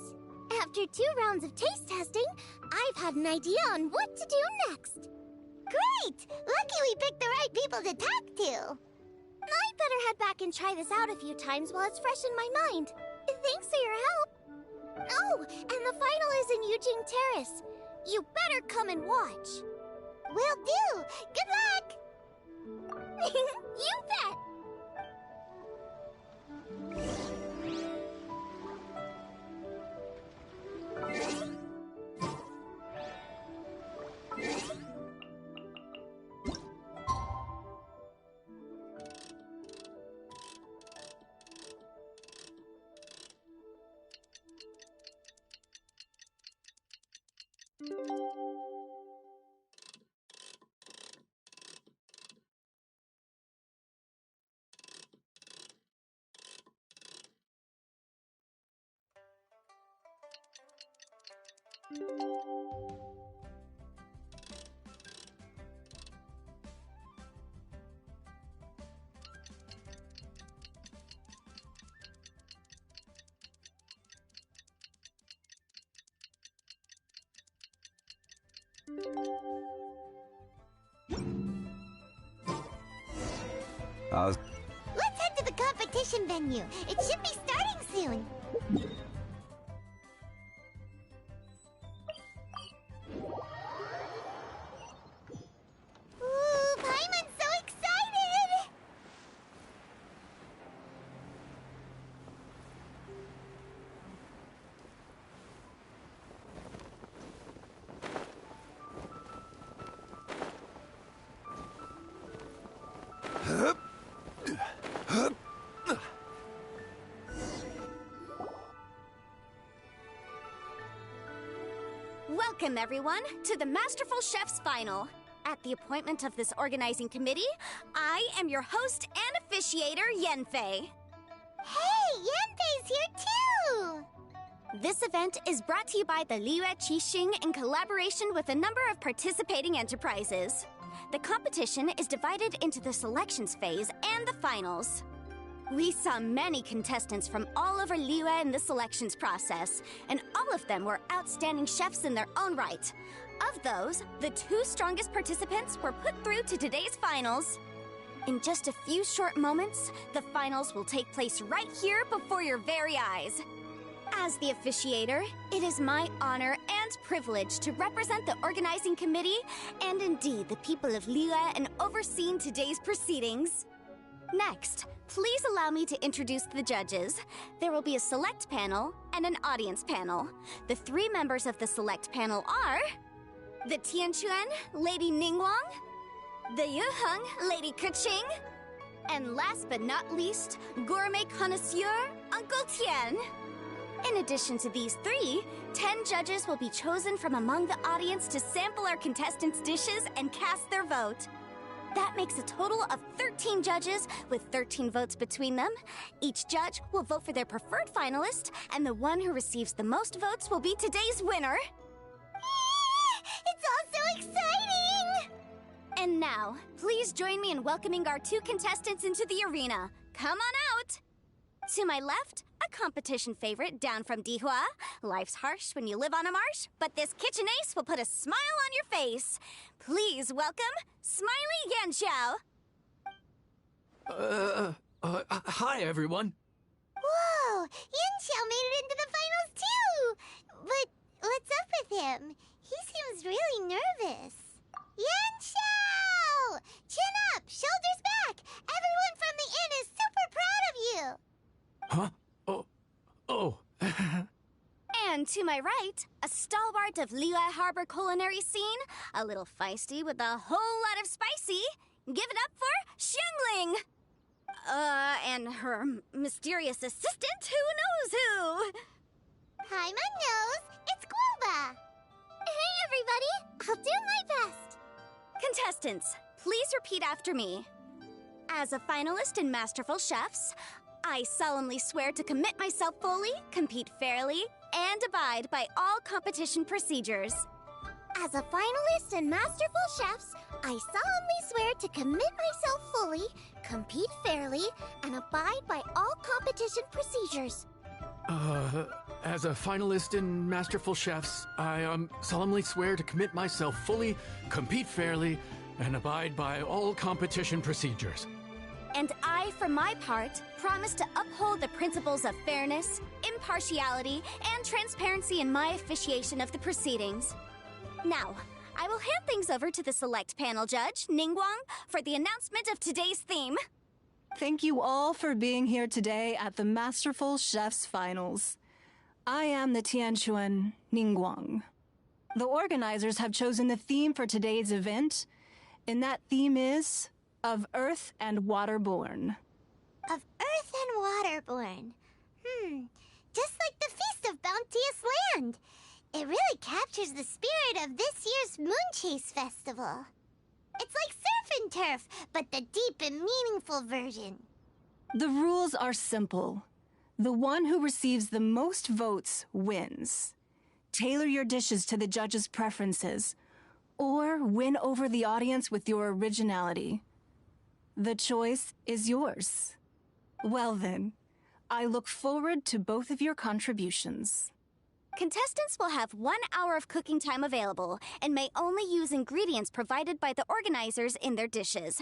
After 2 rounds of taste testing, I've had an idea on what to do next. Great! Lucky we picked the right people to talk to. I'd better head back and try this out a few times while it's fresh in my mind. Thanks for your help. Oh, and the final is in Yujing Terrace. You better come and watch. Will do! Good luck! You bet! How's... Let's head to the competition venue. It should be starting soon. Ooh, Paimon's so excited! Welcome, everyone, to the Masterful Chef's Final. At the appointment of this organizing committee, I am your host and officiator, Yanfei. Hey, Yanfei's here too! This event is brought to you by the Liyue Qixing in collaboration with a number of participating enterprises. The competition is divided into the selections phase and the finals. We saw many contestants from all over Liyue in the selections process, and all of them were outstanding chefs in their own right. Of those, the 2 strongest participants were put through to today's finals. In just a few short moments, the finals will take place right here before your very eyes. As the officiator, it is my honor and privilege to represent the organizing committee and indeed the people of Liyue in overseeing today's proceedings. Next, please allow me to introduce the judges. There will be a select panel and an audience panel. The 3 members of the select panel are the Tianquan, Lady Ningguang, the Yuheng, Lady Keqing, and last but not least, gourmet connoisseur, Uncle Tian. In addition to these 3, 10 judges will be chosen from among the audience to sample our contestants' dishes and cast their vote. That makes a total of 13 judges, with 13 votes between them. Each judge will vote for their preferred finalist, and the one who receives the most votes will be today's winner. It's all so exciting! And now, please join me in welcoming our 2 contestants into the arena. Come on out! To my left, a competition favorite down from Dihua. Life's harsh when you live on a marsh, but this kitchen ace will put a smile on your face. Please welcome Smiley Yanxiao. Hi, everyone. Whoa! Yanxiao made it into the finals too! But what's up with him? He seems really nervous. Yanxiao! Chin up! Shoulders back! Everyone from the inn is super proud of you! Huh? Oh. And to my right, a stalwart of Liyue Harbor culinary scene, a little feisty with a whole lot of spicy. Give it up for Xiangling! And her mysterious assistant, who knows who? Paimon knows. It's Guoba. Hey, everybody. I'll do my best. Contestants, please repeat after me. As a finalist in Masterful Chefs, I solemnly swear to commit myself fully, compete fairly, and abide by all competition procedures. As a finalist in Masterful Chefs, I solemnly swear to commit myself fully, compete fairly, and abide by all competition procedures. As a finalist in Masterful Chefs, I solemnly swear to commit myself fully, compete fairly, and abide by all competition procedures. And I, for my part, promise to uphold the principles of fairness, impartiality, and transparency in my officiation of the proceedings. Now, I will hand things over to the select panel judge, Ningguang, for the announcement of today's theme. Thank you all for being here today at the Masterful Chefs Finals. I am the Tianquan Ningguang. The organizers have chosen the theme for today's event, and that theme is Of Earth and Waterborn. Of Earth and Waterborn. Just like the Feast of Bounteous Land. It really captures the spirit of this year's Moonchase Festival. It's like surf and turf, but the deep and meaningful version. The rules are simple. The one who receives the most votes wins. Tailor your dishes to the judges' preferences, or win over the audience with your originality. The choice is yours. Well then, I look forward to both of your contributions. Contestants will have 1 hour of cooking time available and may only use ingredients provided by the organizers in their dishes.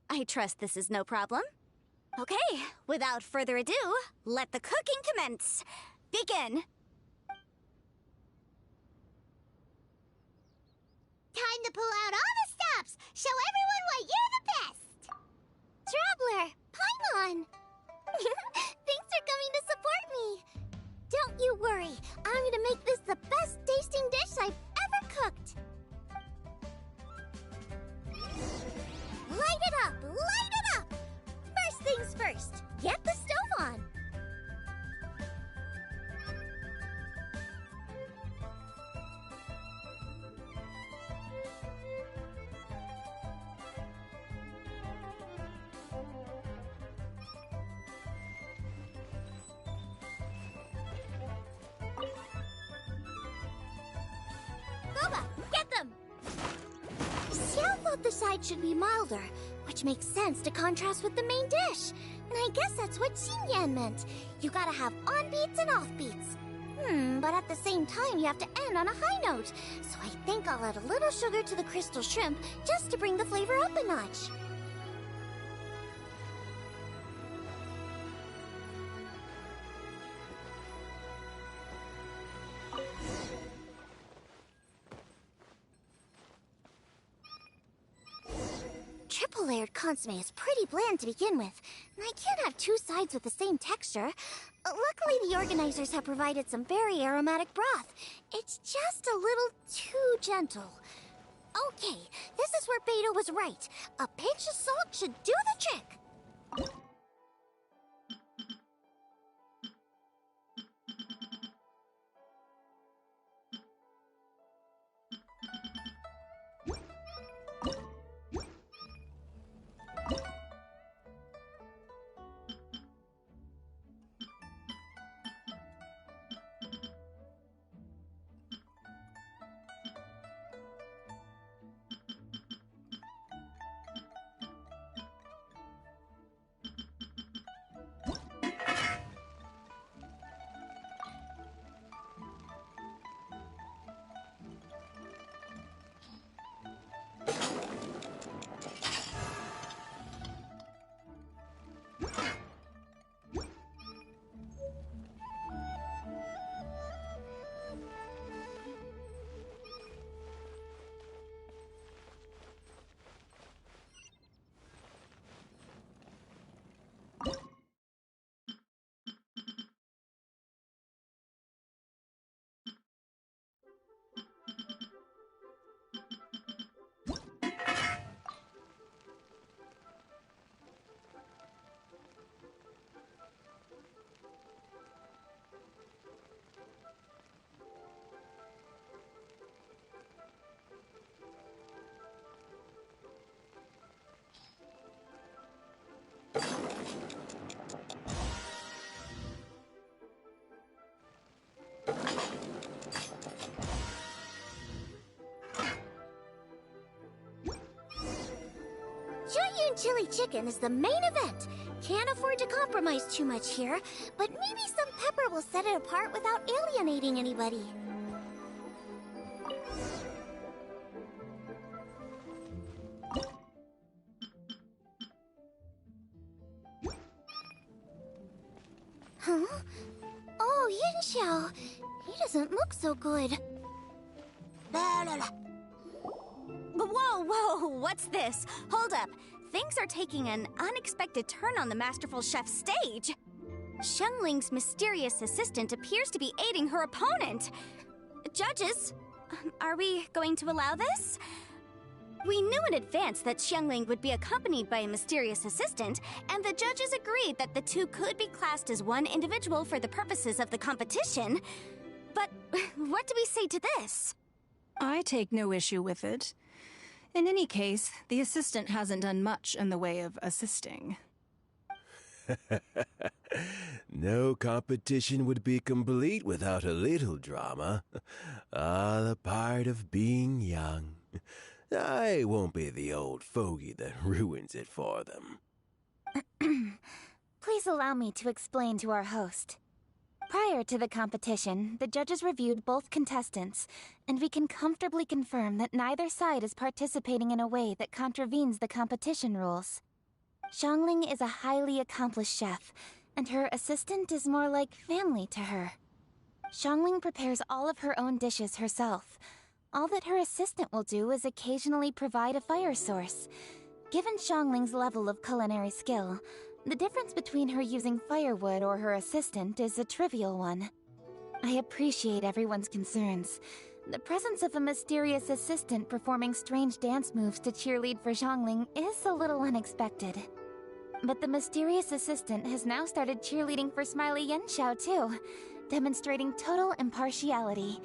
I trust this is no problem. Okay, without further ado, let the cooking commence. Begin. Time to pull out all the stops! Show everyone why you're the best! Traveler, Paimon! Thanks for coming to support me! Don't you worry, I'm gonna make this the best tasting dish I've ever cooked! Light it up! Light it up! First things first, get the stove on! Boba, get them! Xiao thought the side should be milder, which makes sense to contrast with the main dish. And I guess that's what Xingyan meant. You gotta have on-beats and off-beats. But at the same time, you have to end on a high note. So I think I'll add a little sugar to the crystal shrimp just to bring the flavor up a notch. Triple-layered consomme is pretty bland to begin with, and I can't have two sides with the same texture. Luckily, the organizers have provided some very aromatic broth. It's just a little too gentle. Okay, this is where Beto was right. A pinch of salt should do the trick. Jueyun chili chicken is the main event. Can't afford to compromise too much here, but maybe some pepper will set it apart without alienating anybody. Huh? Oh, Yin Xiao. He doesn't look so good. La la la. Whoa, what's this? Hold up. Things are taking an unexpected turn on the Masterful Chef's stage. Xiangling's mysterious assistant appears to be aiding her opponent. Judges, are we going to allow this? We knew in advance that Xiangling would be accompanied by a mysterious assistant, and the judges agreed that the two could be classed as one individual for the purposes of the competition. But what do we say to this? I take no issue with it. In any case, the assistant hasn't done much in the way of assisting. No competition would be complete without a little drama. All a part of being young. I won't be the old fogey that ruins it for them. Please allow me to explain to our host. Prior to the competition, the judges reviewed both contestants, and we can comfortably confirm that neither side is participating in a way that contravenes the competition rules. Xiangling is a highly accomplished chef, and her assistant is more like family to her. Xiangling prepares all of her own dishes herself. All that her assistant will do is occasionally provide a fire source. Given Xiangling's level of culinary skill, the difference between her using firewood or her assistant is a trivial one. I appreciate everyone's concerns. The presence of a mysterious assistant performing strange dance moves to cheerlead for Xiangling is a little unexpected. But the mysterious assistant has now started cheerleading for Smiley Yanxiao too, demonstrating total impartiality.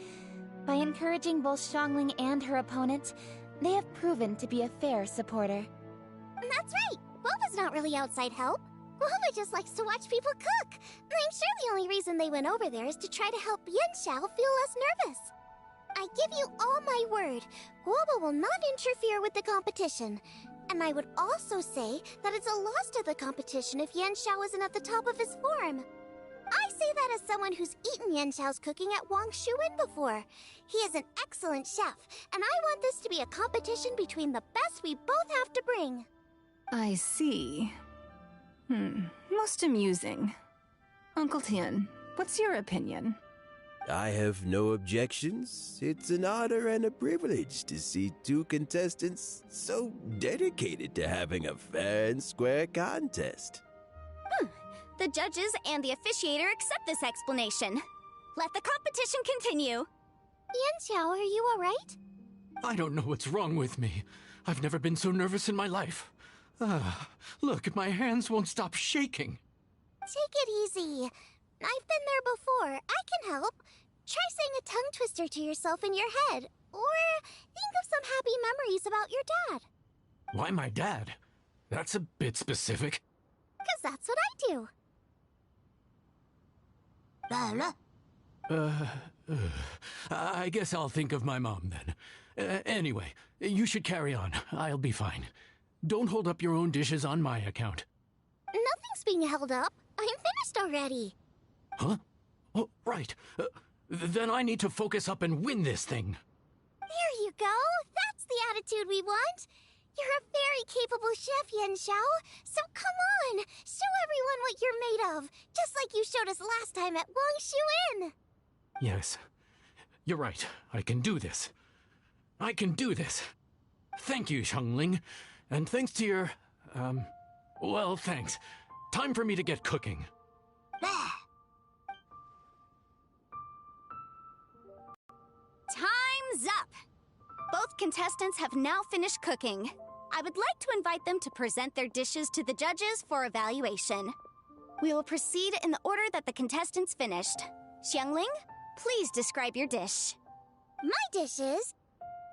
By encouraging both Xiangling and her opponent, they have proven to be a fair supporter. That's right! Boba's not really outside help. Boba just likes to watch people cook. I'm sure the only reason they went over there is to try to help Yanxiao feel less nervous. I give you all my word, Boba will not interfere with the competition. And I would also say that it's a loss to the competition if Yanxiao isn't at the top of his form. I say that as someone who's eaten Yanxiao's cooking at Wang Shuin before. He is an excellent chef, and I want this to be a competition between the best we both have to bring. I see. Most amusing. Uncle Tian, what's your opinion? I have no objections. It's an honor and a privilege to see two contestants so dedicated to having a fair and square contest. The judges and the officiator accept this explanation. Let the competition continue. Yanxiao, are you alright? I don't know what's wrong with me. I've never been so nervous in my life. Look, my hands won't stop shaking. Take it easy. I've been there before. I can help. Try saying a tongue twister to yourself in your head. Or think of some happy memories about your dad. Why my dad? That's a bit specific. 'Cause that's what I do. I guess I'll think of my mom then. Anyway, you should carry on. I'll be fine. Don't hold up your own dishes on my account. Nothing's being held up. I'm finished already. Huh? Oh, right. Then I need to focus up and win this thing. There you go. That's the attitude we want. You're a very capable chef, Yanxiao. So come on, show everyone what you're made of, just like you showed us last time at Wang Shuin. Yes, you're right. I can do this. I can do this. Thank you, Xiangling. And thanks to your, well, thanks. Time for me to get cooking. Time's up! Both contestants have now finished cooking. I would like to invite them to present their dishes to the judges for evaluation. We will proceed in the order that the contestants finished. Xiangling, please describe your dish. My dish is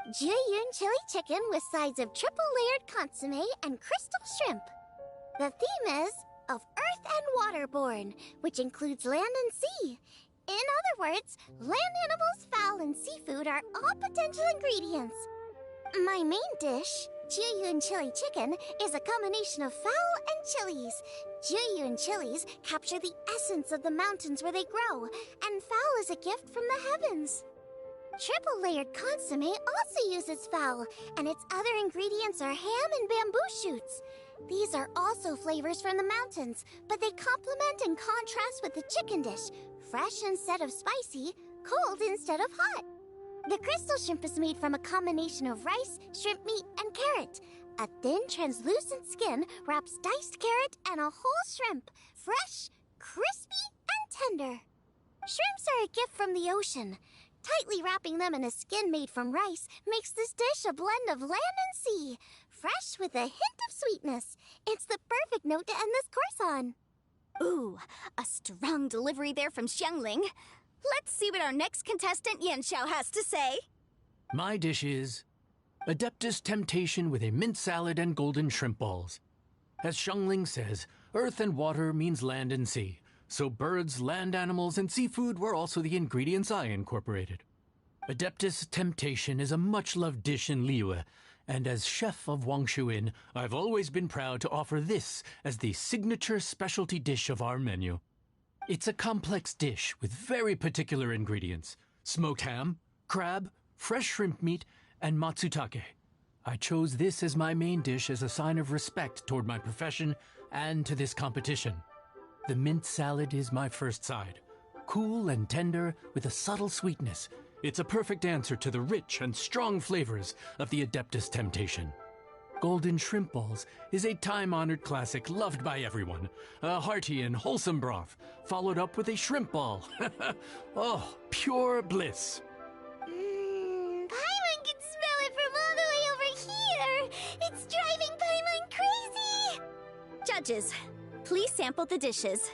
Jiyun chili chicken with sides of triple-layered consomme and crystal shrimp. The theme is of earth and waterborne, which includes land and sea. In other words, land animals, fowl, and seafood are all potential ingredients. My main dish, Jiyun chili chicken, is a combination of fowl and chilies. Jiyun chilies capture the essence of the mountains where they grow, and fowl is a gift from the heavens. Triple-layered consomme also uses fowl, and its other ingredients are ham and bamboo shoots. These are also flavors from the mountains, but they complement and contrast with the chicken dish, fresh instead of spicy, cold instead of hot. The crystal shrimp is made from a combination of rice, shrimp meat, and carrot. A thin, translucent skin wraps diced carrot and a whole shrimp, fresh, crispy, and tender. Shrimps are a gift from the ocean. Tightly wrapping them in a skin made from rice makes this dish a blend of land and sea, fresh with a hint of sweetness. It's the perfect note to end this course on. Ooh, a strong delivery there from Xiangling. Let's see what our next contestant Yanxiao has to say. My dish is Adeptus Temptation with a mint salad and golden shrimp balls. As Xiangling says, earth and water means land and sea. So birds, land animals, and seafood were also the ingredients I incorporated. Adeptus Temptation is a much-loved dish in Liyue, and as chef of Wangshu Inn, I've always been proud to offer this as the signature specialty dish of our menu. It's a complex dish with very particular ingredients: smoked ham, crab, fresh shrimp meat, and matsutake. I chose this as my main dish as a sign of respect toward my profession and to this competition. The mint salad is my first side. Cool and tender with a subtle sweetness, it's a perfect answer to the rich and strong flavors of the Adeptus Temptation. Golden shrimp balls is a time-honored classic loved by everyone. A hearty and wholesome broth, followed up with a shrimp ball. Oh, pure bliss. Paimon can smell it from all the way over here! It's driving Paimon crazy! Judges, please sample the dishes.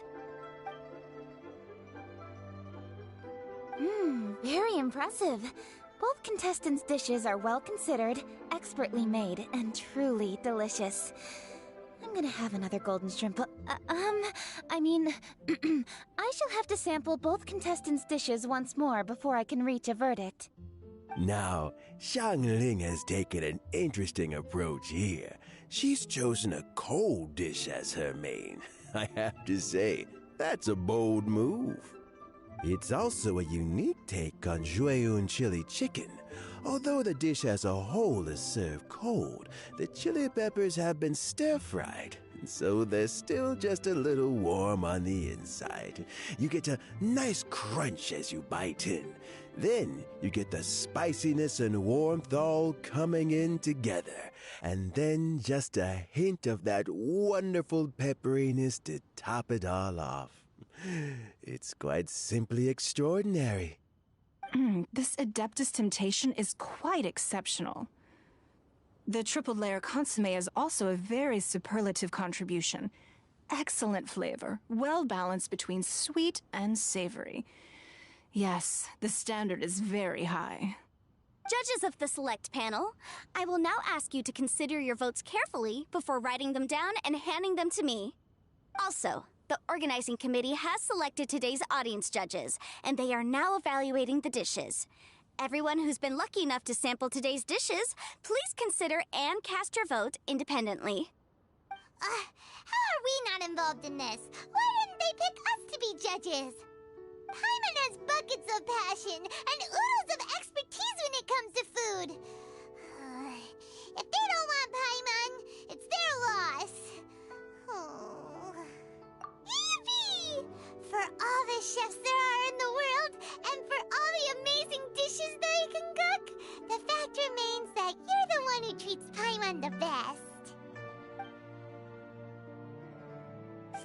Very impressive. Both contestants' dishes are well considered, expertly made, and truly delicious. I'm gonna have another golden shrimp. I shall have to sample both contestants' dishes once more before I can reach a verdict. Now, Xiangling has taken an interesting approach here. She's chosen a cold dish as her main. I have to say, that's a bold move. It's also a unique take on Jueyun chili chicken. Although the dish as a whole is served cold, the chili peppers have been stir-fried, so they're still just a little warm on the inside. You get a nice crunch as you bite in. Then you get the spiciness and warmth all coming in together. And then just a hint of that wonderful pepperiness to top it all off. It's quite simply extraordinary. This Adeptus Temptation is quite exceptional. The triple layer consomme is also a very superlative contribution. Excellent flavor, well balanced between sweet and savory. Yes, the standard is very high. Judges of the select panel, I will now ask you to consider your votes carefully before writing them down and handing them to me. Also, the organizing committee has selected today's audience judges, and they are now evaluating the dishes. Everyone who's been lucky enough to sample today's dishes, please consider and cast your vote independently. How are we not involved in this? Why didn't they pick us to be judges? Paimon has buckets of passion and oodles of expertise when it comes to food. If they don't want Paimon, it's their loss. Yippee! For all the chefs there are in the world, and for all the amazing dishes they can cook, the fact remains that you're the one who treats Paimon the best.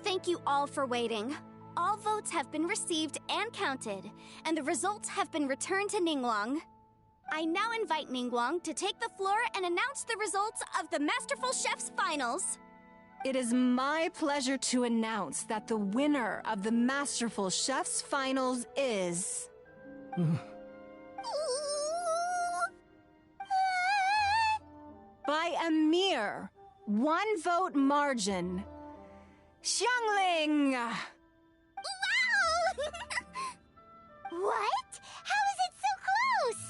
Thank you all for waiting. All votes have been received and counted, and the results have been returned to Ningguang. I now invite Ningguang to take the floor and announce the results of the Masterful Chef's Finals. It is my pleasure to announce that the winner of the Masterful Chef's Finals is... by a mere 1 vote margin, Xiangling! Wow! What? How is it so close?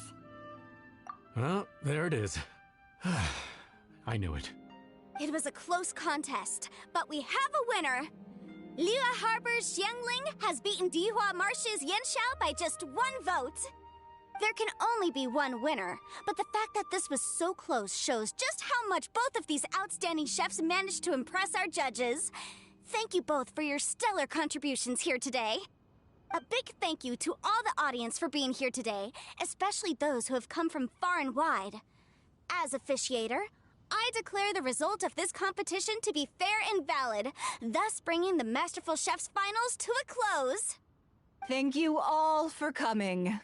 Well, there it is. I knew it. It was a close contest, but we have a winner. Liyue Harbor's Xiangling has beaten Dihua Marsh's Yanxiao by just 1 vote. There can only be one winner, but the fact that this was so close shows just how much both of these outstanding chefs managed to impress our judges. Thank you both for your stellar contributions here today. A big thank you to all the audience for being here today, especially those who have come from far and wide. As officiator, I declare the result of this competition to be fair and valid, thus bringing the Masterful Chef's finals to a close. Thank you all for coming.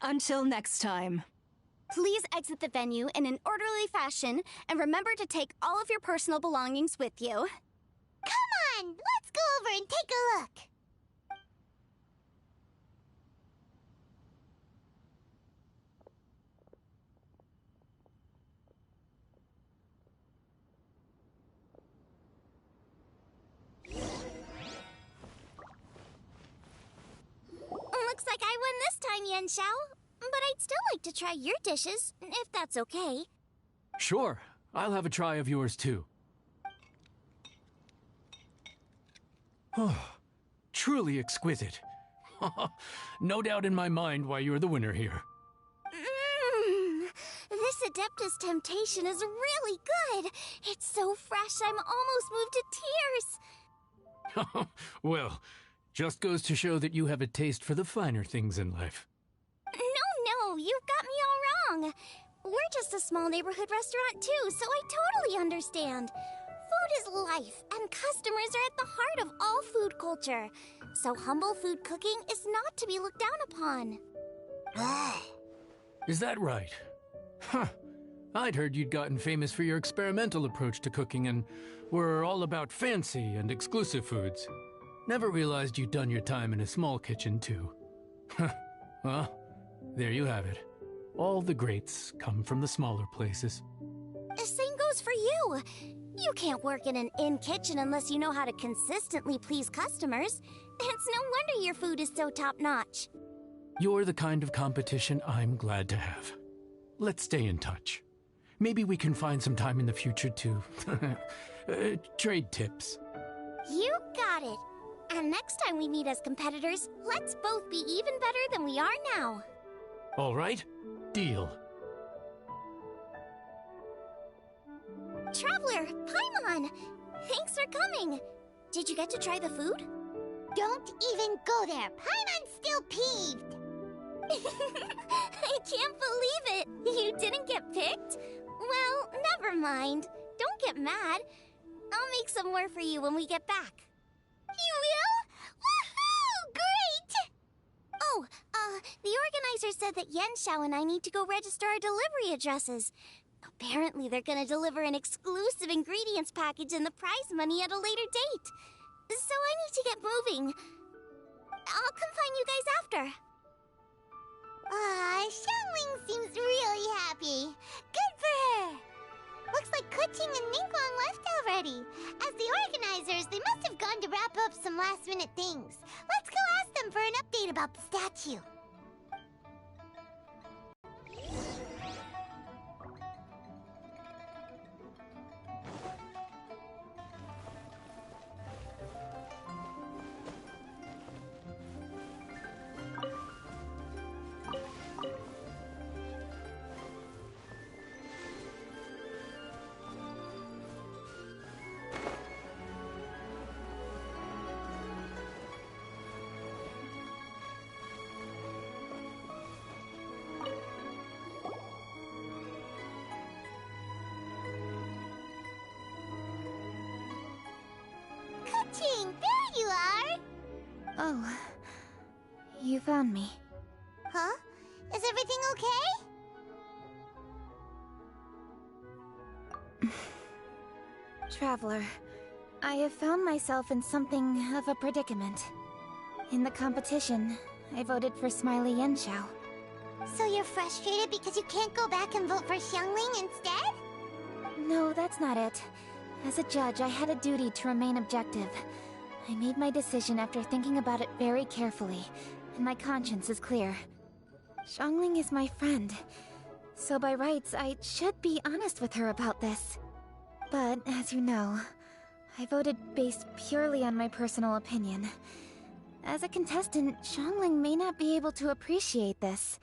Until next time. Please exit the venue in an orderly fashion, and remember to take all of your personal belongings with you. Come on, let's go over and take a look. Looks like I won this time, Yen Xiao. But I'd still like to try your dishes, if that's okay. Sure, I'll have a try of yours too. Oh, truly exquisite. No doubt in my mind why you're the winner here. This Adeptus Temptation is really good. It's so fresh, I'm almost moved to tears. Well, just goes to show that you have a taste for the finer things in life. No, you've got me all wrong. We're just a small neighborhood restaurant too, so I totally understand. Food is life, and customers are at the heart of all food culture. So humble food cooking is not to be looked down upon. Is that right? Huh. I'd heard you'd gotten famous for your experimental approach to cooking and were all about fancy and exclusive foods. Never realized you'd done your time in a small kitchen too. Well, there you have it. All the greats come from the smaller places. The same goes for you. You can't work in an inn kitchen unless you know how to consistently please customers. It's no wonder your food is so top-notch. You're the kind of competition I'm glad to have. Let's stay in touch. Maybe we can find some time in the future to trade tips. You got it. And next time we meet as competitors, let's both be even better than we are now. All right, deal. Traveler, Paimon! Thanks for coming. Did you get to try the food? Don't even go there. Paimon's still peeved. I can't believe it. You didn't get picked? Well, never mind. Don't get mad. I'll make some more for you when we get back. You will? Woohoo! Great! Oh, the organizer said that Yen Xiao and I need to go register our delivery addresses. Apparently they're gonna deliver an exclusive ingredients package and the prize money at a later date. So I need to get moving. I'll come find you guys after. Xiangling seems really happy. Good for her. Looks like Kuching and Ningguang left already. As the organizers, they must have gone to wrap up some last-minute things. Let's go ask them for an update about the statue. Kuching, there you are! Oh, you found me. Huh? Is everything okay? Traveler, I have found myself in something of a predicament. In the competition, I voted for Smiley Yenshao. So you're frustrated because you can't go back and vote for Xiangling instead? No, that's not it. As a judge, I had a duty to remain objective. I made my decision after thinking about it very carefully, and my conscience is clear. Xiangling is my friend, so by rights, I should be honest with her about this. But, as you know, I voted based purely on my personal opinion. As a contestant, Xiangling may not be able to appreciate this,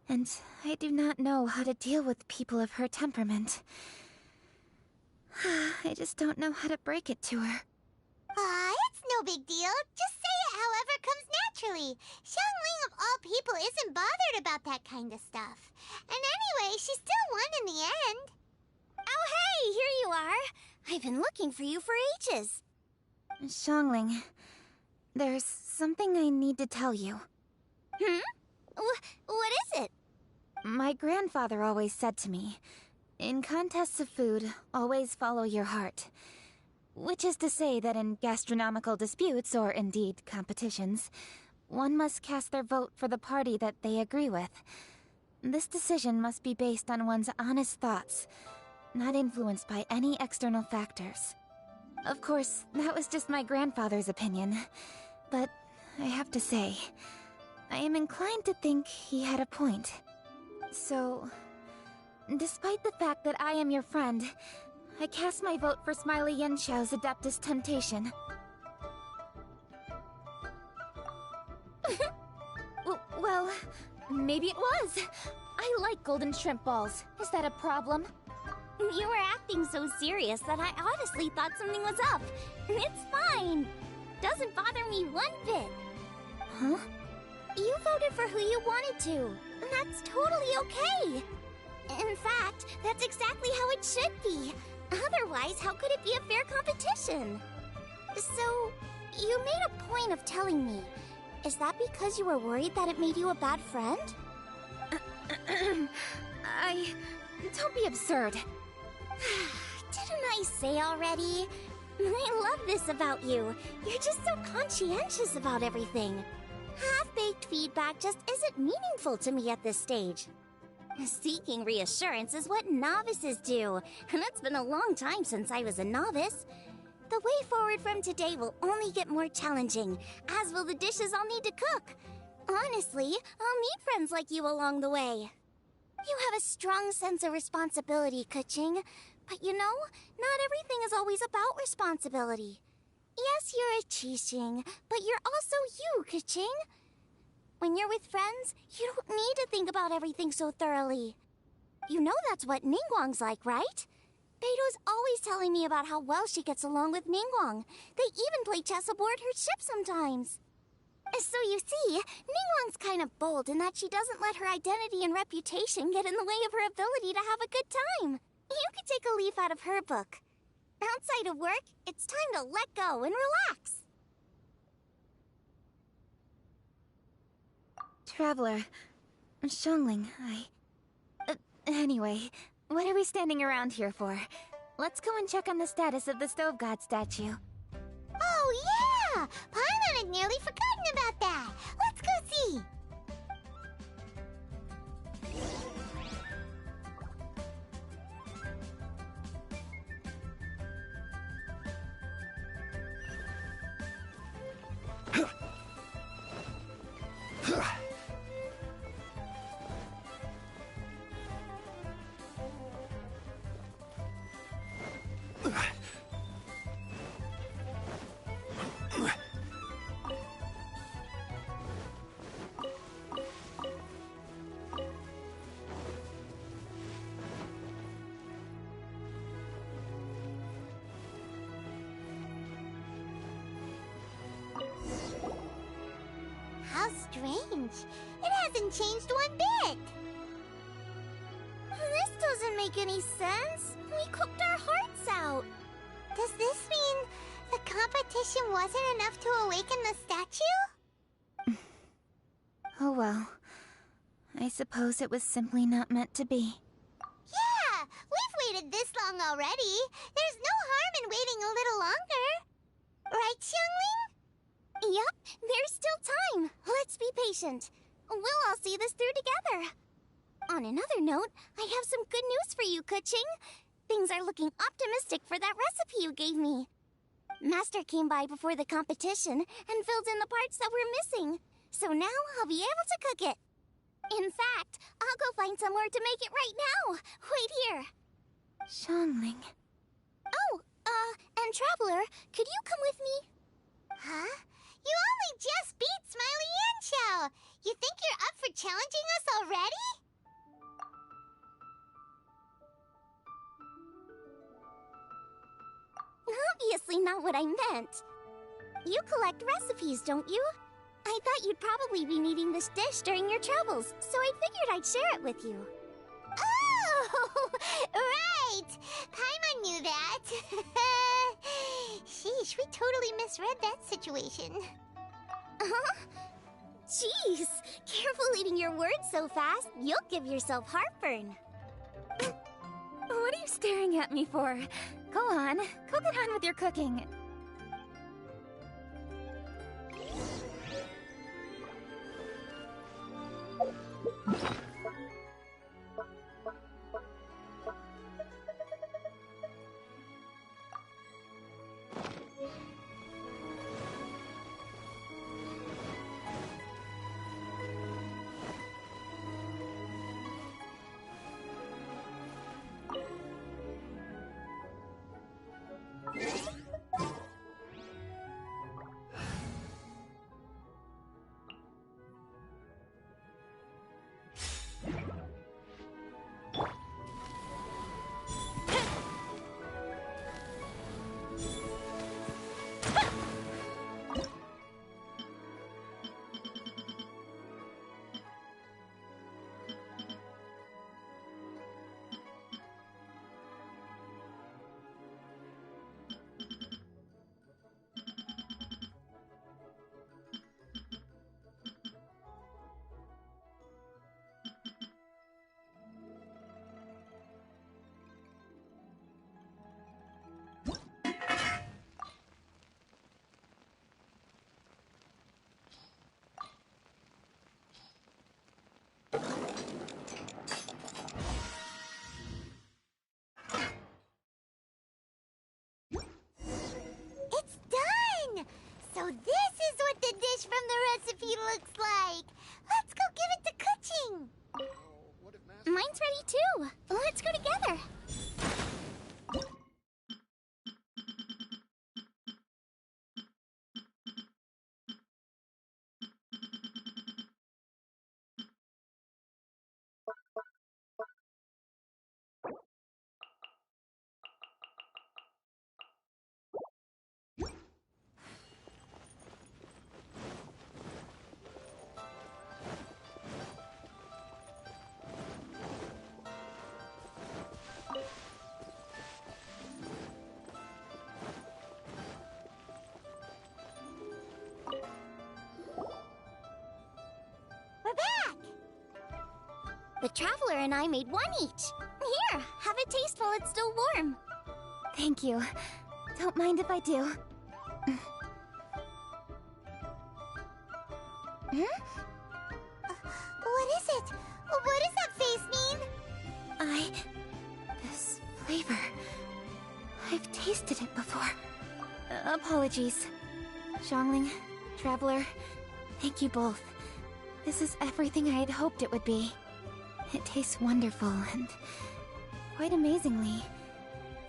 and I do not know how to deal with people of her temperament. I just don't know how to break it to her. It's no big deal. Just say it however comes naturally. Xiangling of all people isn't bothered about that kind of stuff. And anyway, she still won in the end. Oh, hey, here you are. I've been looking for you for ages. Xiangling, there's something I need to tell you. What is it? My grandfather always said to me, in contests of food, always follow your heart. Which is to say that in gastronomical disputes, or indeed competitions, one must cast their vote for the party that they agree with. This decision must be based on one's honest thoughts, not influenced by any external factors. Of course, that was just my grandfather's opinion, but I have to say, I am inclined to think he had a point. So, despite the fact that I am your friend, I cast my vote for Smiley Yenxiao's Adeptus Temptation. Well, maybe it was. I like golden shrimp balls. Is that a problem? You were acting so serious that I honestly thought something was up. It's fine. Doesn't bother me one bit. Huh? You voted for who you wanted to. And that's totally okay. In fact, that's exactly how it should be. Otherwise, how could it be a fair competition? So, you made a point of telling me. Is that because you were worried that it made you a bad friend? Don't be absurd. Didn't I say already? I love this about you. You're just so conscientious about everything. Half-baked feedback just isn't meaningful to me at this stage. Seeking reassurance is what novices do, and it's been a long time since I was a novice. The way forward from today will only get more challenging, as will the dishes I'll need to cook. Honestly, I'll meet friends like you along the way. You have a strong sense of responsibility, Keqing. But you know, not everything is always about responsibility. Yes, you're a Qixing, but you're also you, Keqing. When you're with friends, you don't need to think about everything so thoroughly. You know that's what Ningguang's like, right? Beto's always telling me about how well she gets along with Ningguang. They even play chess aboard her ship sometimes. So you see, Ningguang's kind of bold in that she doesn't let her identity and reputation get in the way of her ability to have a good time. You could take a leaf out of her book. Outside of work, it's time to let go and relax. Traveler, Xiangling, anyway, what are we standing around here for? Let's go and check on the status of the Stove God statue. Oh yeah! Paimon had nearly forgotten about that. Let's go see. How strange. It hasn't changed one bit. This doesn't make any sense. We cooked our hearts out. Does this mean the competition wasn't enough to awaken the statue? Oh well. I suppose it was simply not meant to be. Yeah, we've waited this long already. There's no harm in waiting a little longer. Right, Xiangling? Yup, there's still time. Let's be patient. We'll all see this through together. On another note, I have some good news for you, Keqing. Things are looking optimistic for that recipe you gave me. Master came by before the competition and filled in the parts that were missing. So now I'll be able to cook it. In fact, I'll go find somewhere to make it right now. Wait here. Xiangling. Oh, and Traveler, could you come with me? Huh? You only just beat Smiley Yanxiao. You think you're up for challenging us already? Obviously not what I meant. You collect recipes, don't you? I thought you'd probably be needing this dish during your travels, so I figured I'd share it with you. Oh, right! Paimon knew that. Sheesh, we totally misread that situation. Jeez, careful eating your words so fast. You'll give yourself heartburn. What are you staring at me for? Go on, go get on with your cooking. It's done! So this is what the dish from the recipe looks like. Let's go give it to Kuching. Mine's ready too. Let's go together. We're back! The Traveler and I made one each. Here, have a taste while it's still warm. Thank you. Don't mind if I do. What is it? What does that face mean? This flavor... I've tasted it before. Apologies. Xiangling, Traveler, thank you both. This is everything I had hoped it would be. It tastes wonderful and... quite amazingly,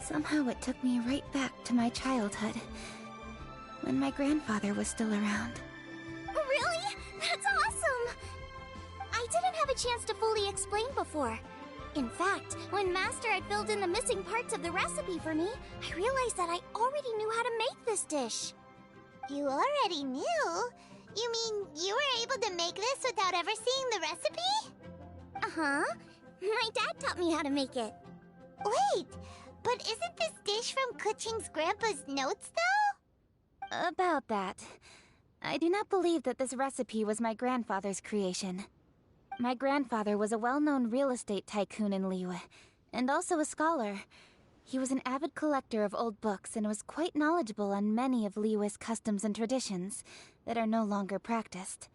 somehow it took me right back to my childhood, when my grandfather was still around. Really? That's awesome! I didn't have a chance to fully explain before. In fact, when Master had filled in the missing parts of the recipe for me, I realized that I already knew how to make this dish. You already knew? You mean you were able to make this without ever seeing the recipe? Uh-huh. My dad taught me how to make it. Wait, but isn't this dish from Kuching's grandpa's notes, though? About that, I do not believe that this recipe was my grandfather's creation. My grandfather was a well-known real estate tycoon in Liyue, and also a scholar. He was an avid collector of old books and was quite knowledgeable on many of Liyue's customs and traditions that are no longer practiced.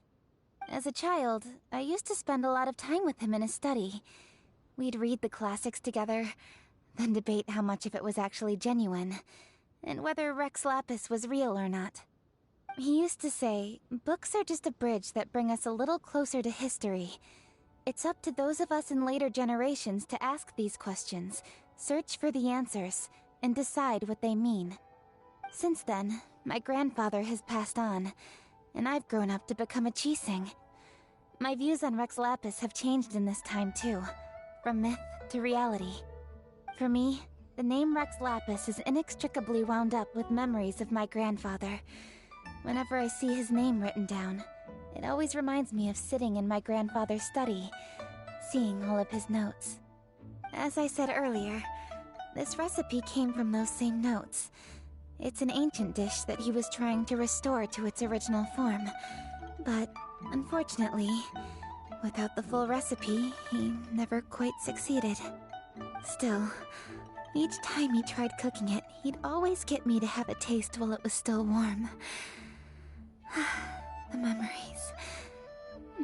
As a child, I used to spend a lot of time with him in his study. We'd read the classics together, then debate how much of it was actually genuine, and whether Rex Lapis was real or not. He used to say, books are just a bridge that bring us a little closer to history. It's up to those of us in later generations to ask these questions, search for the answers, and decide what they mean. Since then, my grandfather has passed on, and I've grown up to become a Qixing. My views on Rex Lapis have changed in this time too, from myth to reality. For me, the name Rex Lapis is inextricably wound up with memories of my grandfather. Whenever I see his name written down, it always reminds me of sitting in my grandfather's study, seeing all of his notes. As I said earlier, this recipe came from those same notes. It's an ancient dish that he was trying to restore to its original form. But, unfortunately, without the full recipe, he never quite succeeded. Still, each time he tried cooking it, he'd always get me to have a taste while it was still warm. The memories.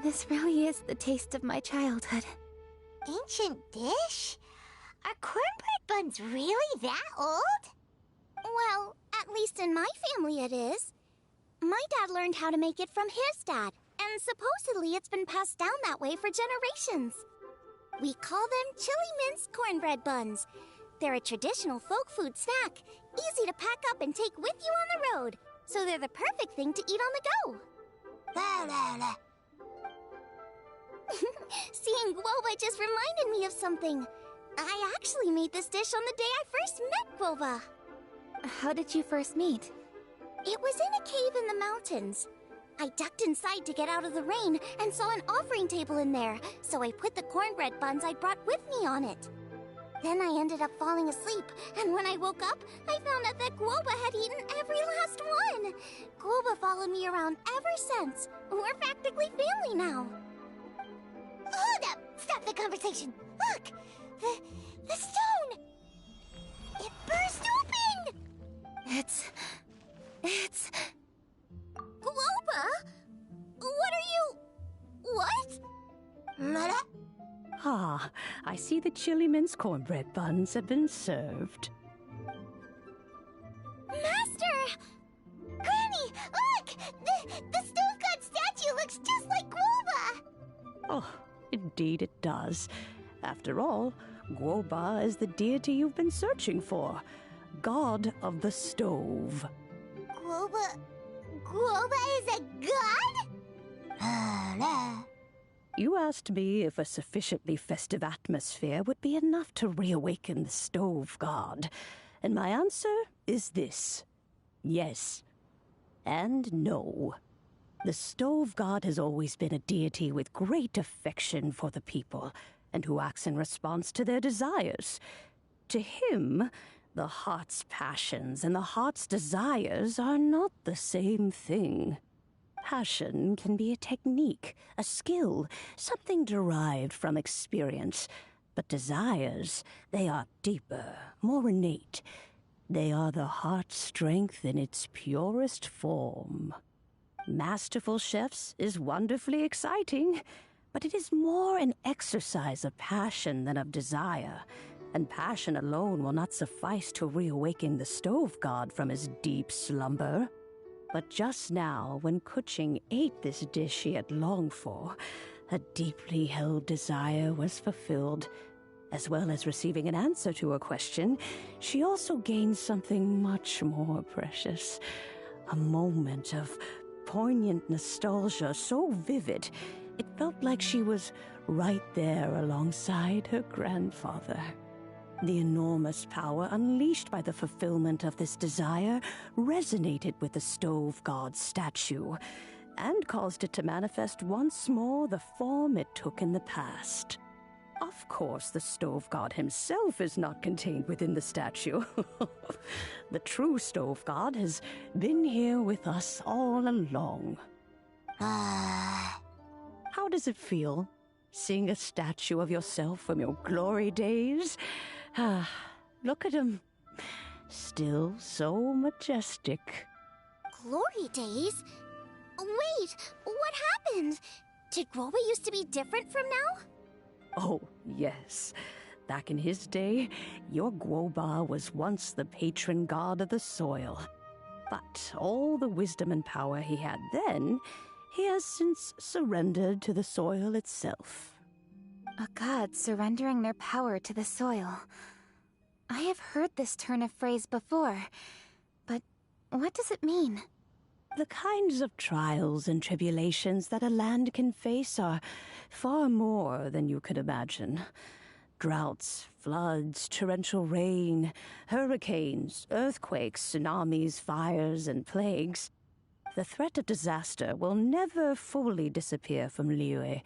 This really is the taste of my childhood. Ancient dish? Are cornbread buns really that old? Well, at least in my family it is. My dad learned how to make it from his dad, and supposedly it's been passed down that way for generations. We call them chili mince cornbread buns. They're a traditional folk food snack, easy to pack up and take with you on the road, so they're the perfect thing to eat on the go. La la la. Seeing Guoba just reminded me of something. I actually made this dish on the day I first met Guoba. How did you first meet? It was in a cave in the mountains. I ducked inside to get out of the rain and saw an offering table in there, so I put the cornbread buns I brought with me on it. Then I ended up falling asleep, and when I woke up, I found out that Guoba had eaten every last one. Guoba followed me around ever since. We're practically family now. Hold up! Stop the conversation! Look! The stone! It burst open! It's... Guoba? What are you... What? Mother? Ah, I see the chili mince cornbread buns have been served. Master! Granny, look! The stone god statue looks just like Guoba! Oh, indeed it does. After all, Guoba is the deity you've been searching for. God of the stove. Guoba is a god? You asked me if a sufficiently festive atmosphere would be enough to reawaken the stove god, and my answer is this: yes and no. The stove god has always been a deity with great affection for the people, and who acts in response to their desires. To him, the heart's passions and the heart's desires are not the same thing. Passion can be a technique, a skill, something derived from experience. But desires, they are deeper, more innate. They are the heart's strength in its purest form. Masterful chefs is wonderfully exciting, but it is more an exercise of passion than of desire. And passion alone will not suffice to reawaken the stove god from his deep slumber. But just now, when Kuching ate this dish she had longed for, a deeply held desire was fulfilled. As well as receiving an answer to her question, she also gained something much more precious. A moment of poignant nostalgia so vivid, it felt like she was right there alongside her grandfather. The enormous power unleashed by the fulfillment of this desire resonated with the stove god's statue, and caused it to manifest once more the form it took in the past. Of course, the stove god himself is not contained within the statue. The true stove god has been here with us all along. How does it feel, seeing a statue of yourself from your glory days? Look at him. Still so majestic. Glory days? Wait, what happened? Did Guoba used to be different from now? Oh, yes. Back in his day, your Guoba was once the patron god of the soil. But all the wisdom and power he had then, he has since surrendered to the soil itself. A god surrendering their power to the soil. I have heard this turn of phrase before, but what does it mean? The kinds of trials and tribulations that a land can face are far more than you could imagine. Droughts, floods, torrential rain, hurricanes, earthquakes, tsunamis, fires, and plagues. the threat of disaster will never fully disappear from Liyue.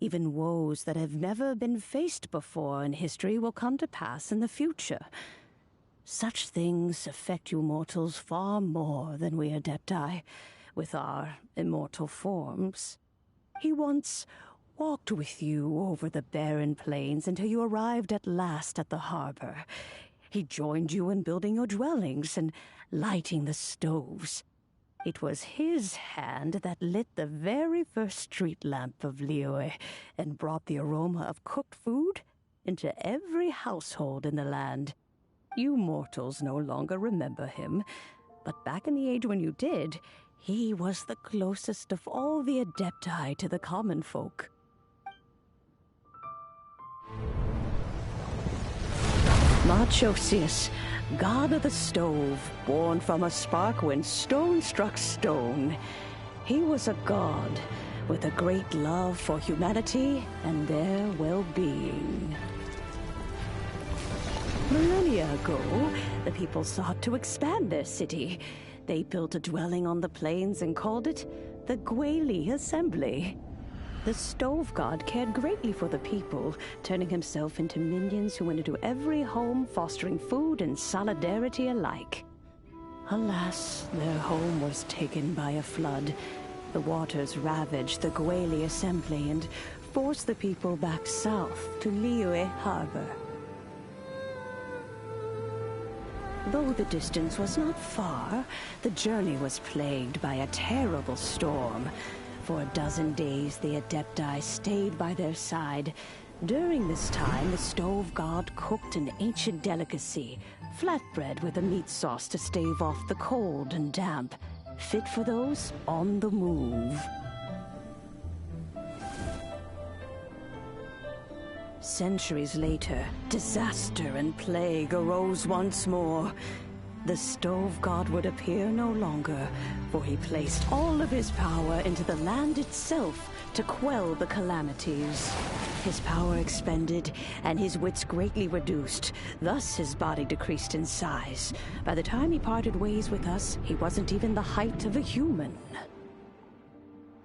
Even woes that have never been faced before in history will come to pass in the future. Such things affect you mortals far more than we Adepti, with our immortal forms. He once walked with you over the barren plains until you arrived at last at the harbor. He joined you in building your dwellings and lighting the stoves. It was his hand that lit the very first street lamp of Liyue and brought the aroma of cooked food into every household in the land. You mortals no longer remember him, but back in the age when you did, he was the closest of all the Adepti to the common folk. Marchosius, god of the stove, born from a spark when stone struck stone. He was a god with a great love for humanity and their well-being. Millennia ago, the people sought to expand their city. They built a dwelling on the plains and called it the Gweli Assembly. The stove god cared greatly for the people, turning himself into minions who went into every home, fostering food and solidarity alike. Alas, their home was taken by a flood. The waters ravaged the Gweli Assembly and forced the people back south to Liyue Harbor. Though the distance was not far, the journey was plagued by a terrible storm. For a dozen days, the Adepti stayed by their side. During this time, the stove god cooked an ancient delicacy, flatbread with a meat sauce to stave off the cold and damp, fit for those on the move. Centuries later, disaster and plague arose once more. The stove god would appear no longer, for he placed all of his power into the land itself to quell the calamities. His power expended, and his wits greatly reduced. Thus his body decreased in size. By the time he parted ways with us, he wasn't even the height of a human.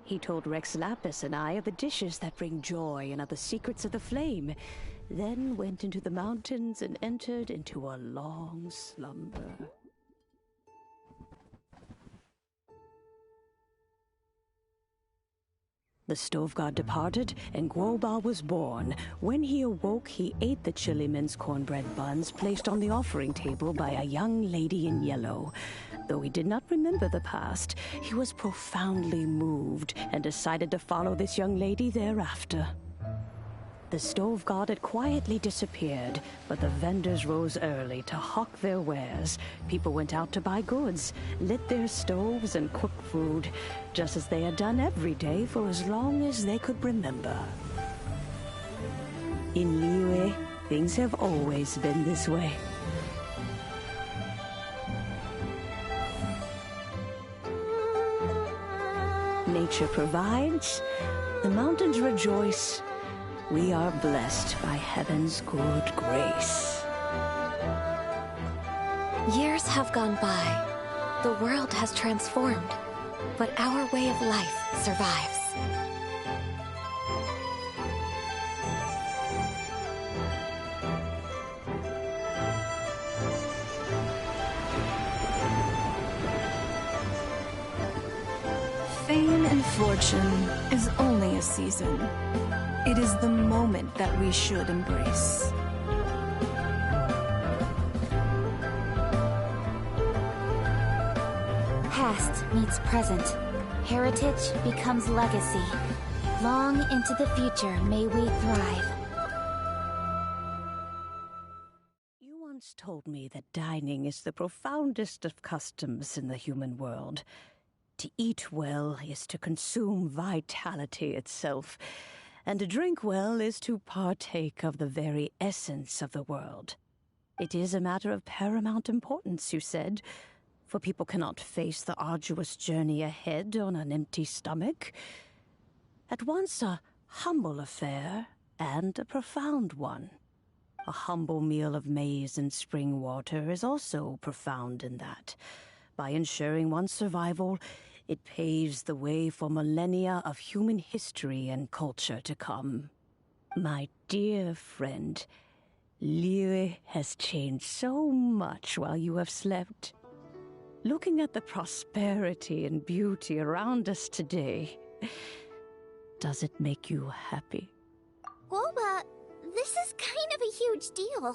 He told Rex Lapis and I of the dishes that bring joy and of the secrets of the flame, then went into the mountains and entered into a long slumber. The stove god departed, and Guoba was born. When he awoke, he ate the Chiliman's cornbread buns placed on the offering table by a young lady in yellow. Though he did not remember the past, he was profoundly moved and decided to follow this young lady thereafter. The stove god had quietly disappeared, but the vendors rose early to hawk their wares. People went out to buy goods, lit their stoves, and cooked food, just as they had done every day for as long as they could remember. In Liyue, things have always been this way. Nature provides, the mountains rejoice. We are blessed by heaven's good grace. Years have gone by. The world has transformed, but our way of life survives. Fame and fortune is only a season. It is the moment that we should embrace. Past meets present. Heritage becomes legacy. Long into the future may we thrive. You once told me that dining is the profoundest of customs in the human world. To eat well is to consume vitality itself, and to drink well is to partake of the very essence of the world. It is a matter of paramount importance, you said, for people cannot face the arduous journey ahead on an empty stomach. At once a humble affair and a profound one. A humble meal of maize and spring water is also profound in that. By ensuring one's survival, It paves the way for millennia of human history and culture to come. My dear friend, Liyue has changed so much while you have slept. Looking at the prosperity and beauty around us today, does it make you happy? Guoba, this is kind of a huge deal.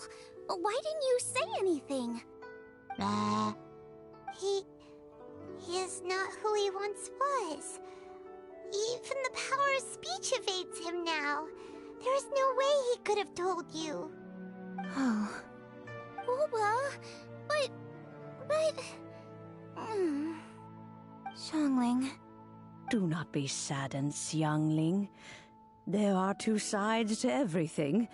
Why didn't you say anything? He is not who he once was. Even the power of speech evades him now. There is no way he could have told you. Oh. Guoba, but... Xiangling. Do not be saddened, Xiangling. There are two sides to everything.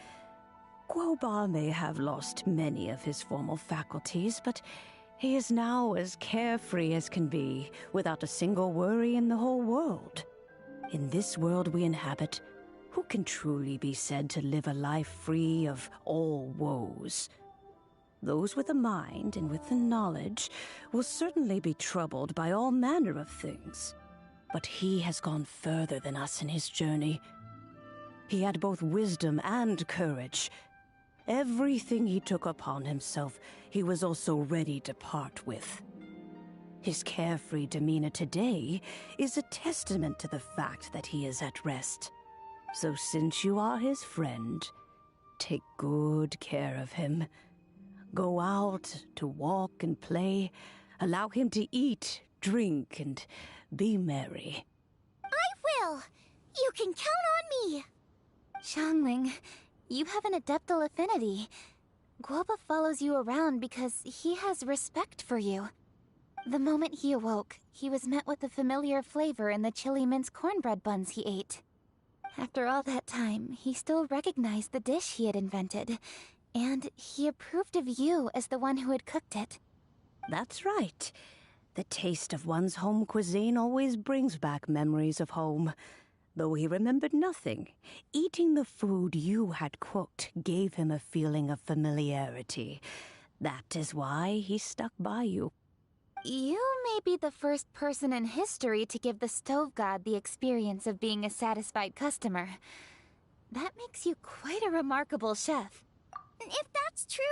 Guoba may have lost many of his formal faculties, but he is now as carefree as can be, without a single worry in the whole world. In this world we inhabit, who can truly be said to live a life free of all woes? Those with a mind and with the knowledge will certainly be troubled by all manner of things. But he has gone further than us in his journey. He had both wisdom and courage. Everything he took upon himself, he was also ready to part with. His carefree demeanor today is a testament to the fact that he is at rest. So since you are his friend, take good care of him. Go out to walk and play. Allow him to eat, drink, and be merry. I will! You can count on me! Xiangling, you have an adeptal affinity. Guoba follows you around because he has respect for you. The moment he awoke, he was met with the familiar flavor in the chili mince cornbread buns he ate. After all that time, he still recognized the dish he had invented, and he approved of you as the one who had cooked it. That's right. The taste of one's home cuisine always brings back memories of home. Though he remembered nothing, eating the food you had cooked gave him a feeling of familiarity. That is why he stuck by you. You may be the first person in history to give the stove god the experience of being a satisfied customer. That makes you quite a remarkable chef. If that's true,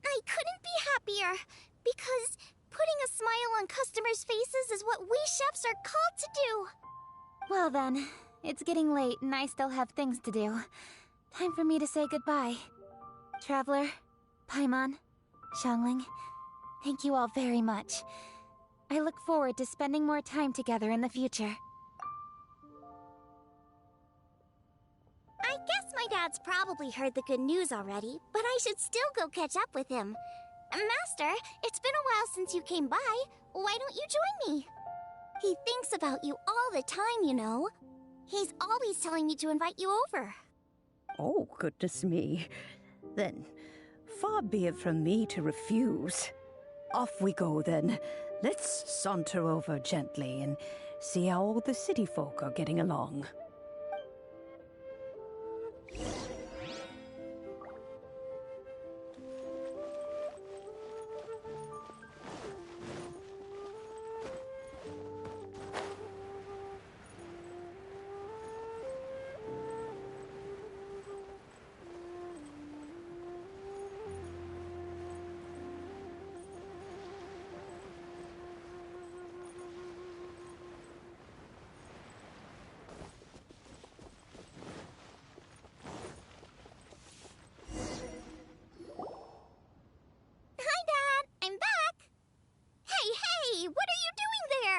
I couldn't be happier. Because putting a smile on customers' faces is what we chefs are called to do. Well then, it's getting late and I still have things to do. Time for me to say goodbye. Traveler, Paimon, Xiangling, thank you all very much. I look forward to spending more time together in the future. I guess my dad's probably heard the good news already, but I should still go catch up with him. Master, it's been a while since you came by. Why don't you join me? He thinks about you all the time, you know. He's always telling me to invite you over. Oh, goodness me. Then, far be it from me to refuse. Off we go, then. Let's saunter over gently and see how all the city folk are getting along.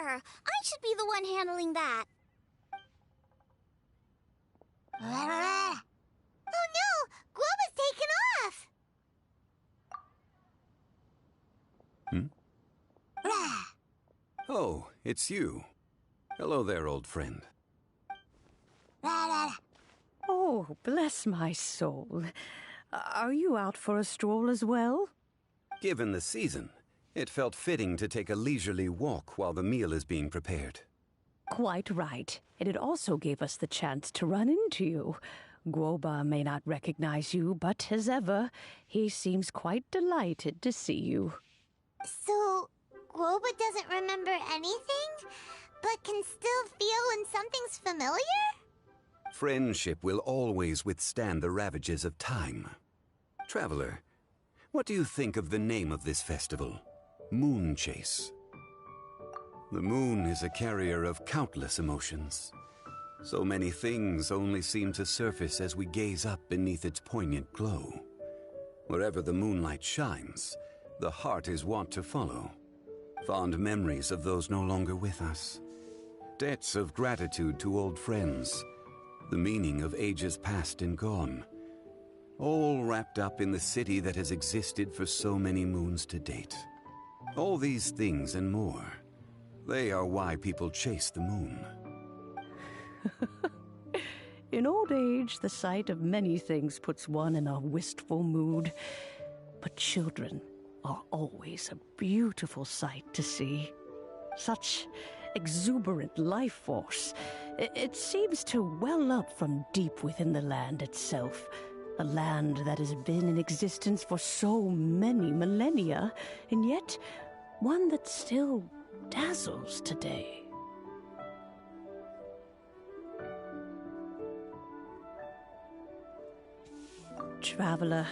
I should be the one handling that. Oh no! Guoba's taken off! Oh, it's you. Hello there, old friend. Oh, bless my soul. Are you out for a stroll as well? Given the season, it felt fitting to take a leisurely walk while the meal is being prepared. Quite right. And it also gave us the chance to run into you. Guoba may not recognize you, but as ever, he seems quite delighted to see you. So, Guoba doesn't remember anything? but can still feel when something's familiar? Friendship will always withstand the ravages of time. Traveler, what do you think of the name of this festival? Moon Chase. The moon is a carrier of countless emotions. So many things only seem to surface as we gaze up beneath its poignant glow. Wherever the moonlight shines, the heart is wont to follow. Fond memories of those no longer with us. Debts of gratitude to old friends. The meaning of ages past and gone. All wrapped up in the city that has existed for so many moons to date. All these things and more. They are why people chase the moon. In old age, the sight of many things puts one in a wistful mood. But children are always a beautiful sight to see. Such exuberant life force. It seems to well up from deep within the land itself. A land that has been in existence for so many millennia, and yet one that still dazzles today. Traveler,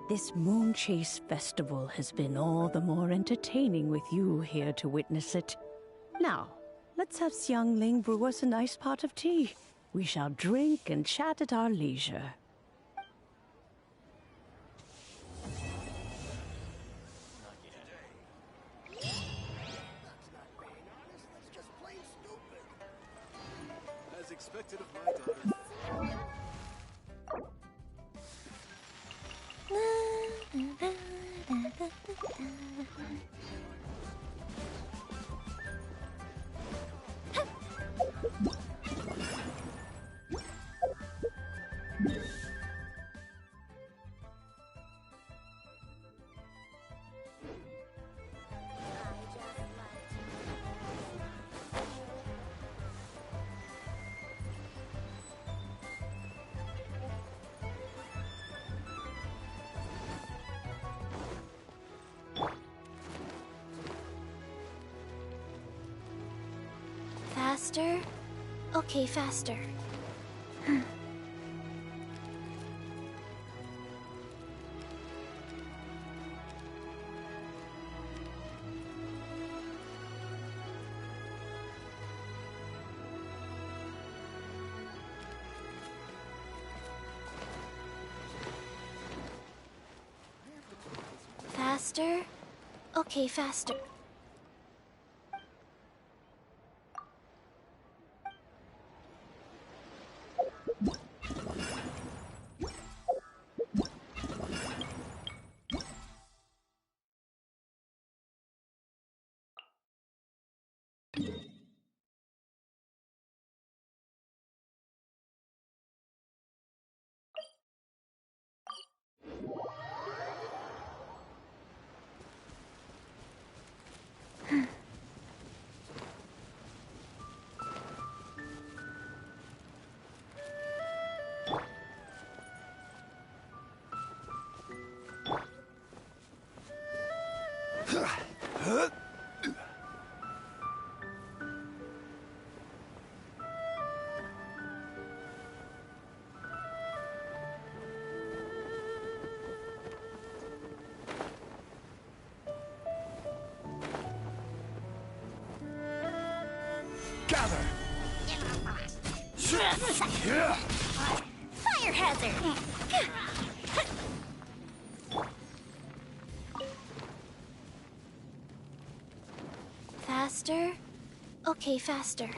this Moon Chase Festival has been all the more entertaining with you here to witness it. Now, let's have Xiangling brew us a nice pot of tea. We shall drink and chat at our leisure. As expected of my daughter. Faster? Okay, faster. Faster? Okay, faster. Gather! Fire hazard! Faster? Okay, faster.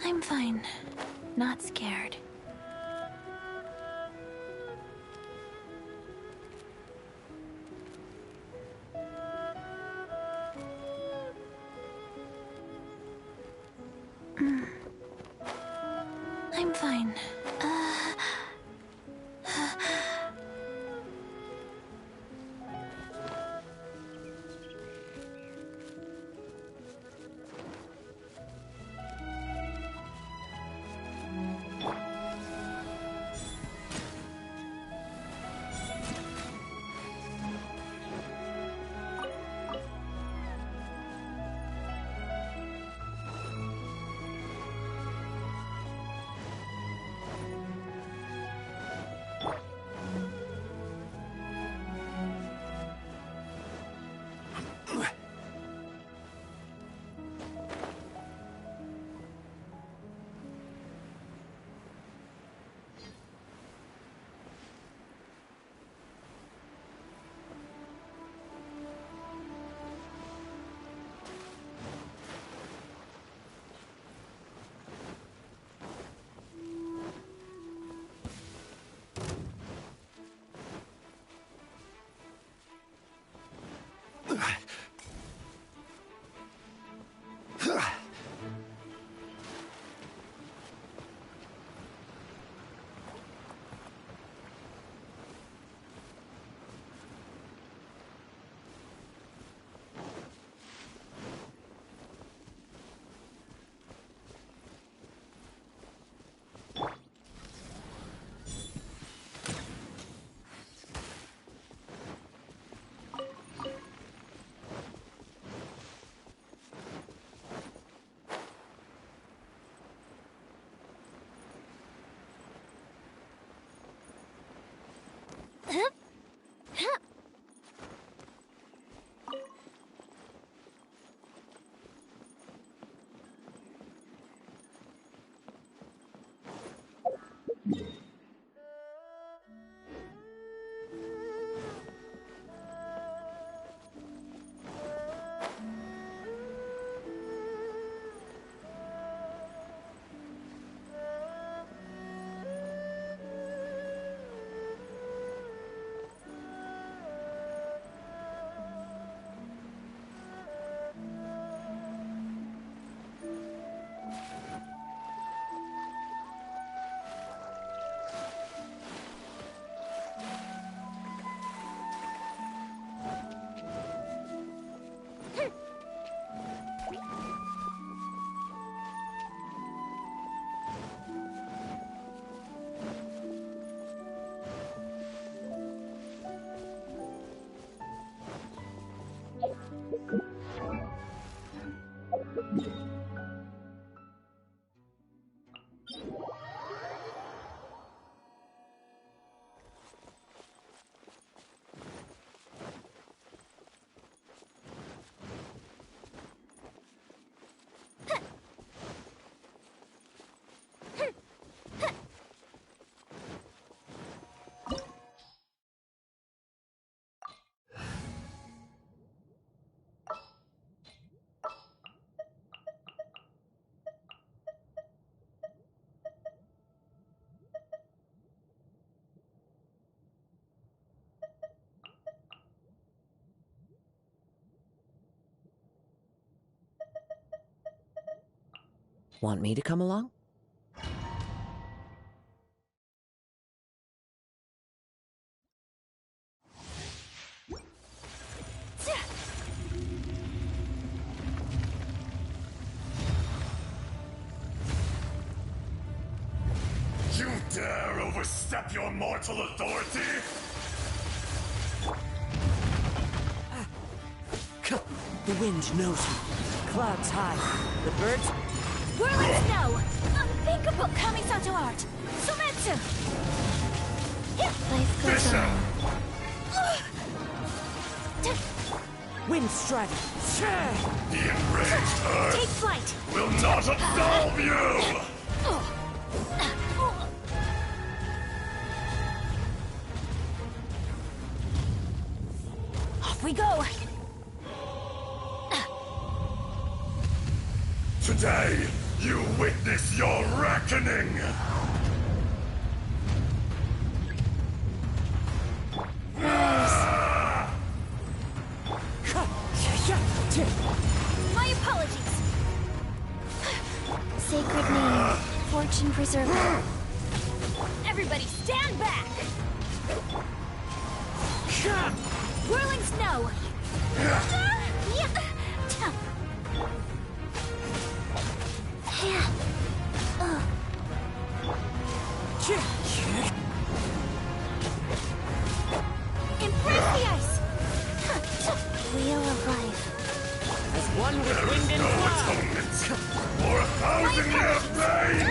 I'm fine. Not scared. I'm fine. Want me to come along? You dare overstep your mortal authority? The wind knows me. Clouds high. The birds... Whirling snow! Unthinkable Kamisato art! Sumetsu! Life goes on. Wind Strike! The enraged earth Take flight! will not absolve you! Off we go! Today, you witness your reckoning! My apologies! Sacred name, Fortune Preserver. Everybody stand back! Whirling snow! Embrace the ice! Wheel of life. As one with wind and fire! For 1,000 years pain!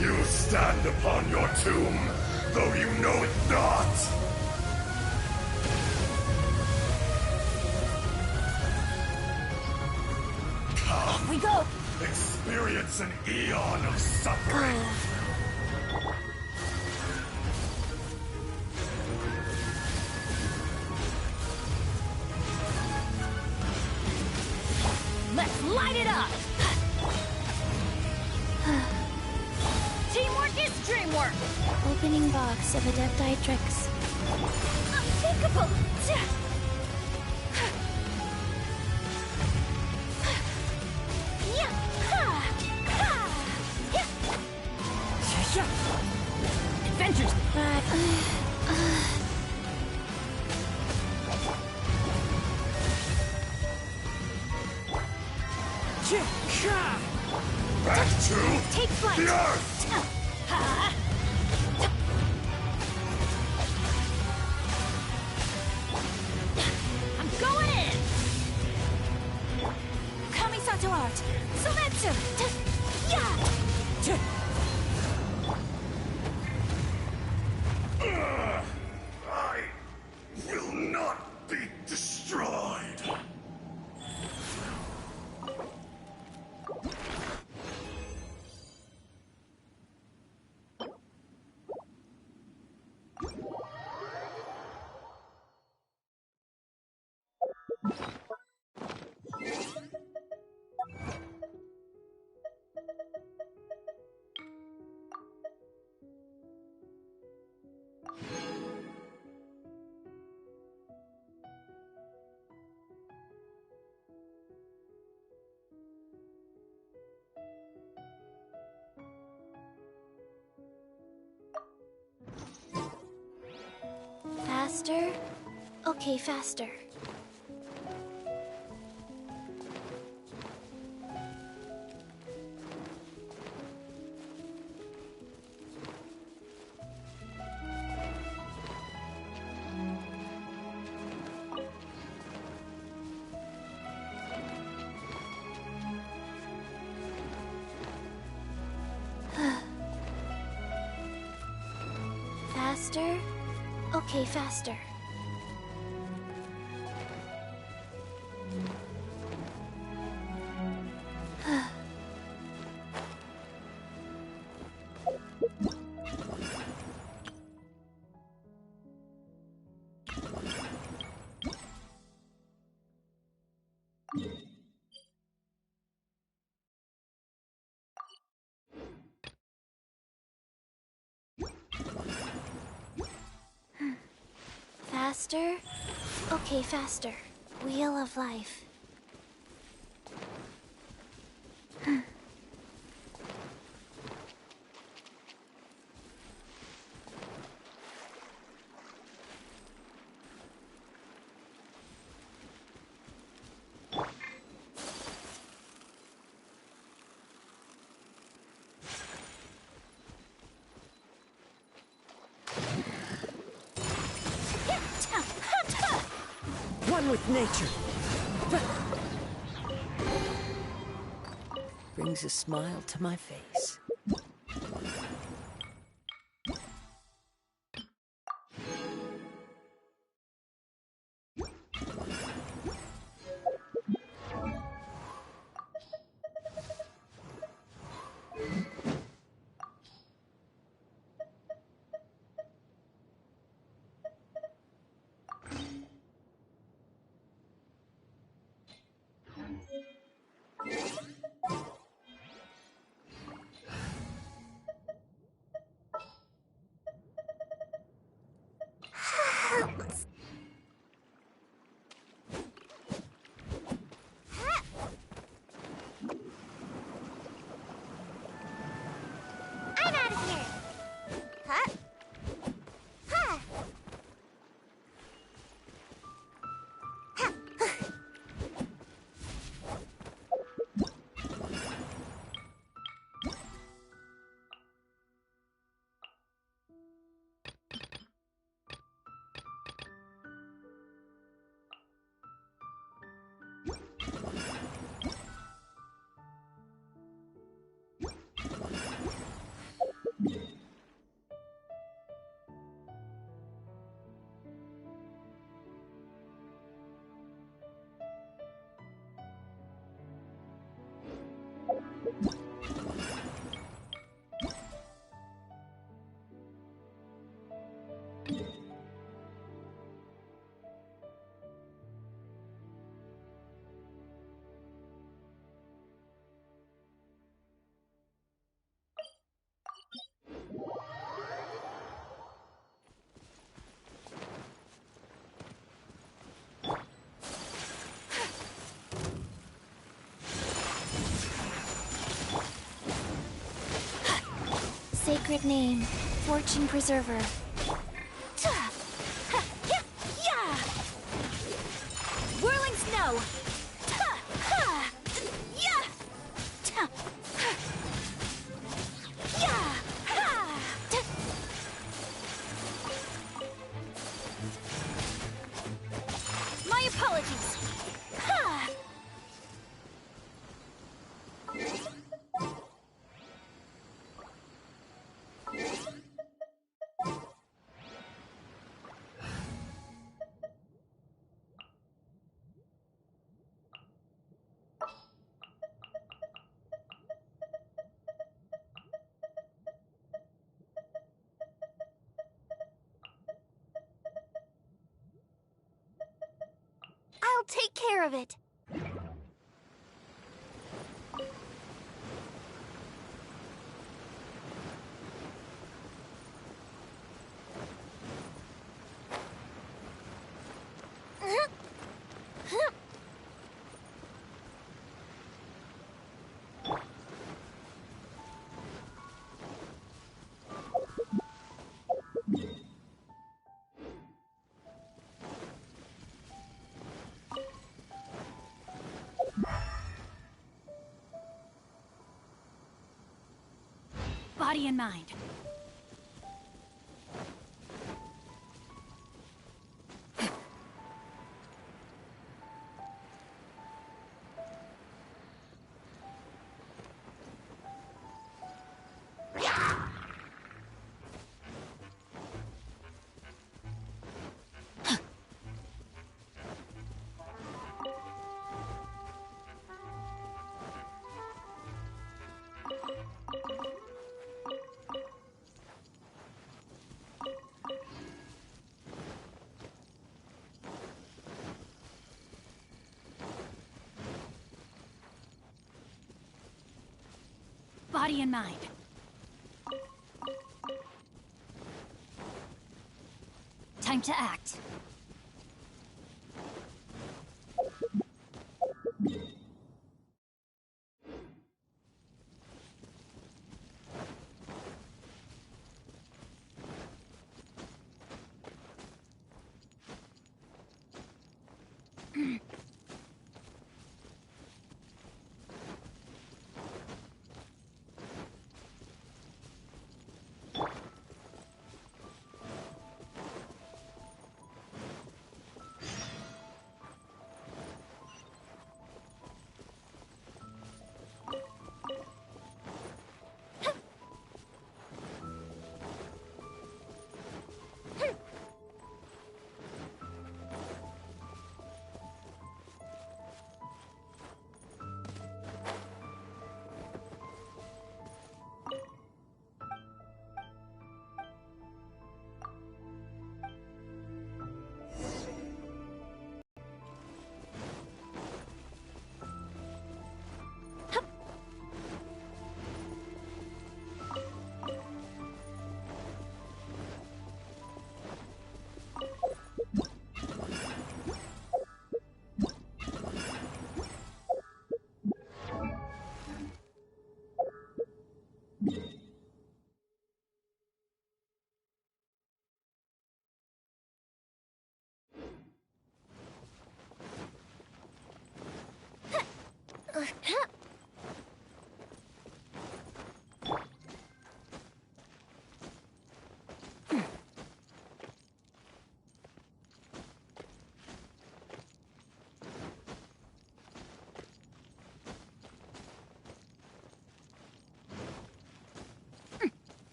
You stand upon your tomb, though you know it not! Come! We go! Experience an eon of suffering! Let's light it up! Teamwork is dreamwork! Opening box of Adepti tricks. Unthinkable! Adventures! Back to Take flight! the earth! I'm going in! Kamisato art! Sometsu! Yeah! I will not be destroyed! Faster? Okay, faster. Faster? Okay, faster. Faster? Okay, faster. Wheel of life. One with nature! Brings a smile to my face. Sacred name, Fortune Preserver. Whirling snow! My apologies! I'll take care of it. Body and mind. Body and mind. Time to act.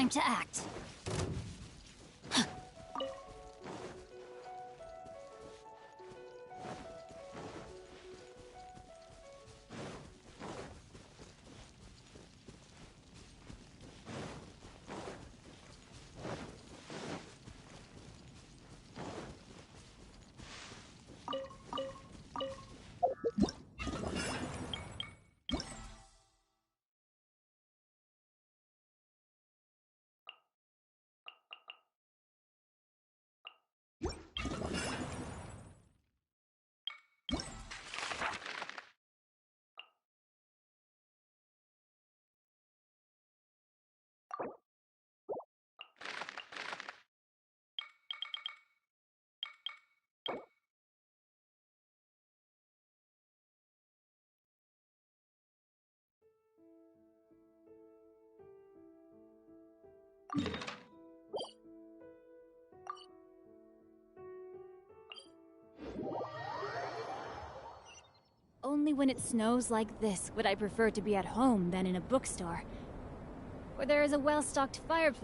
Time to act. Only when it snows like this would I prefer to be at home than in a bookstore, where there is a well-stocked fireplace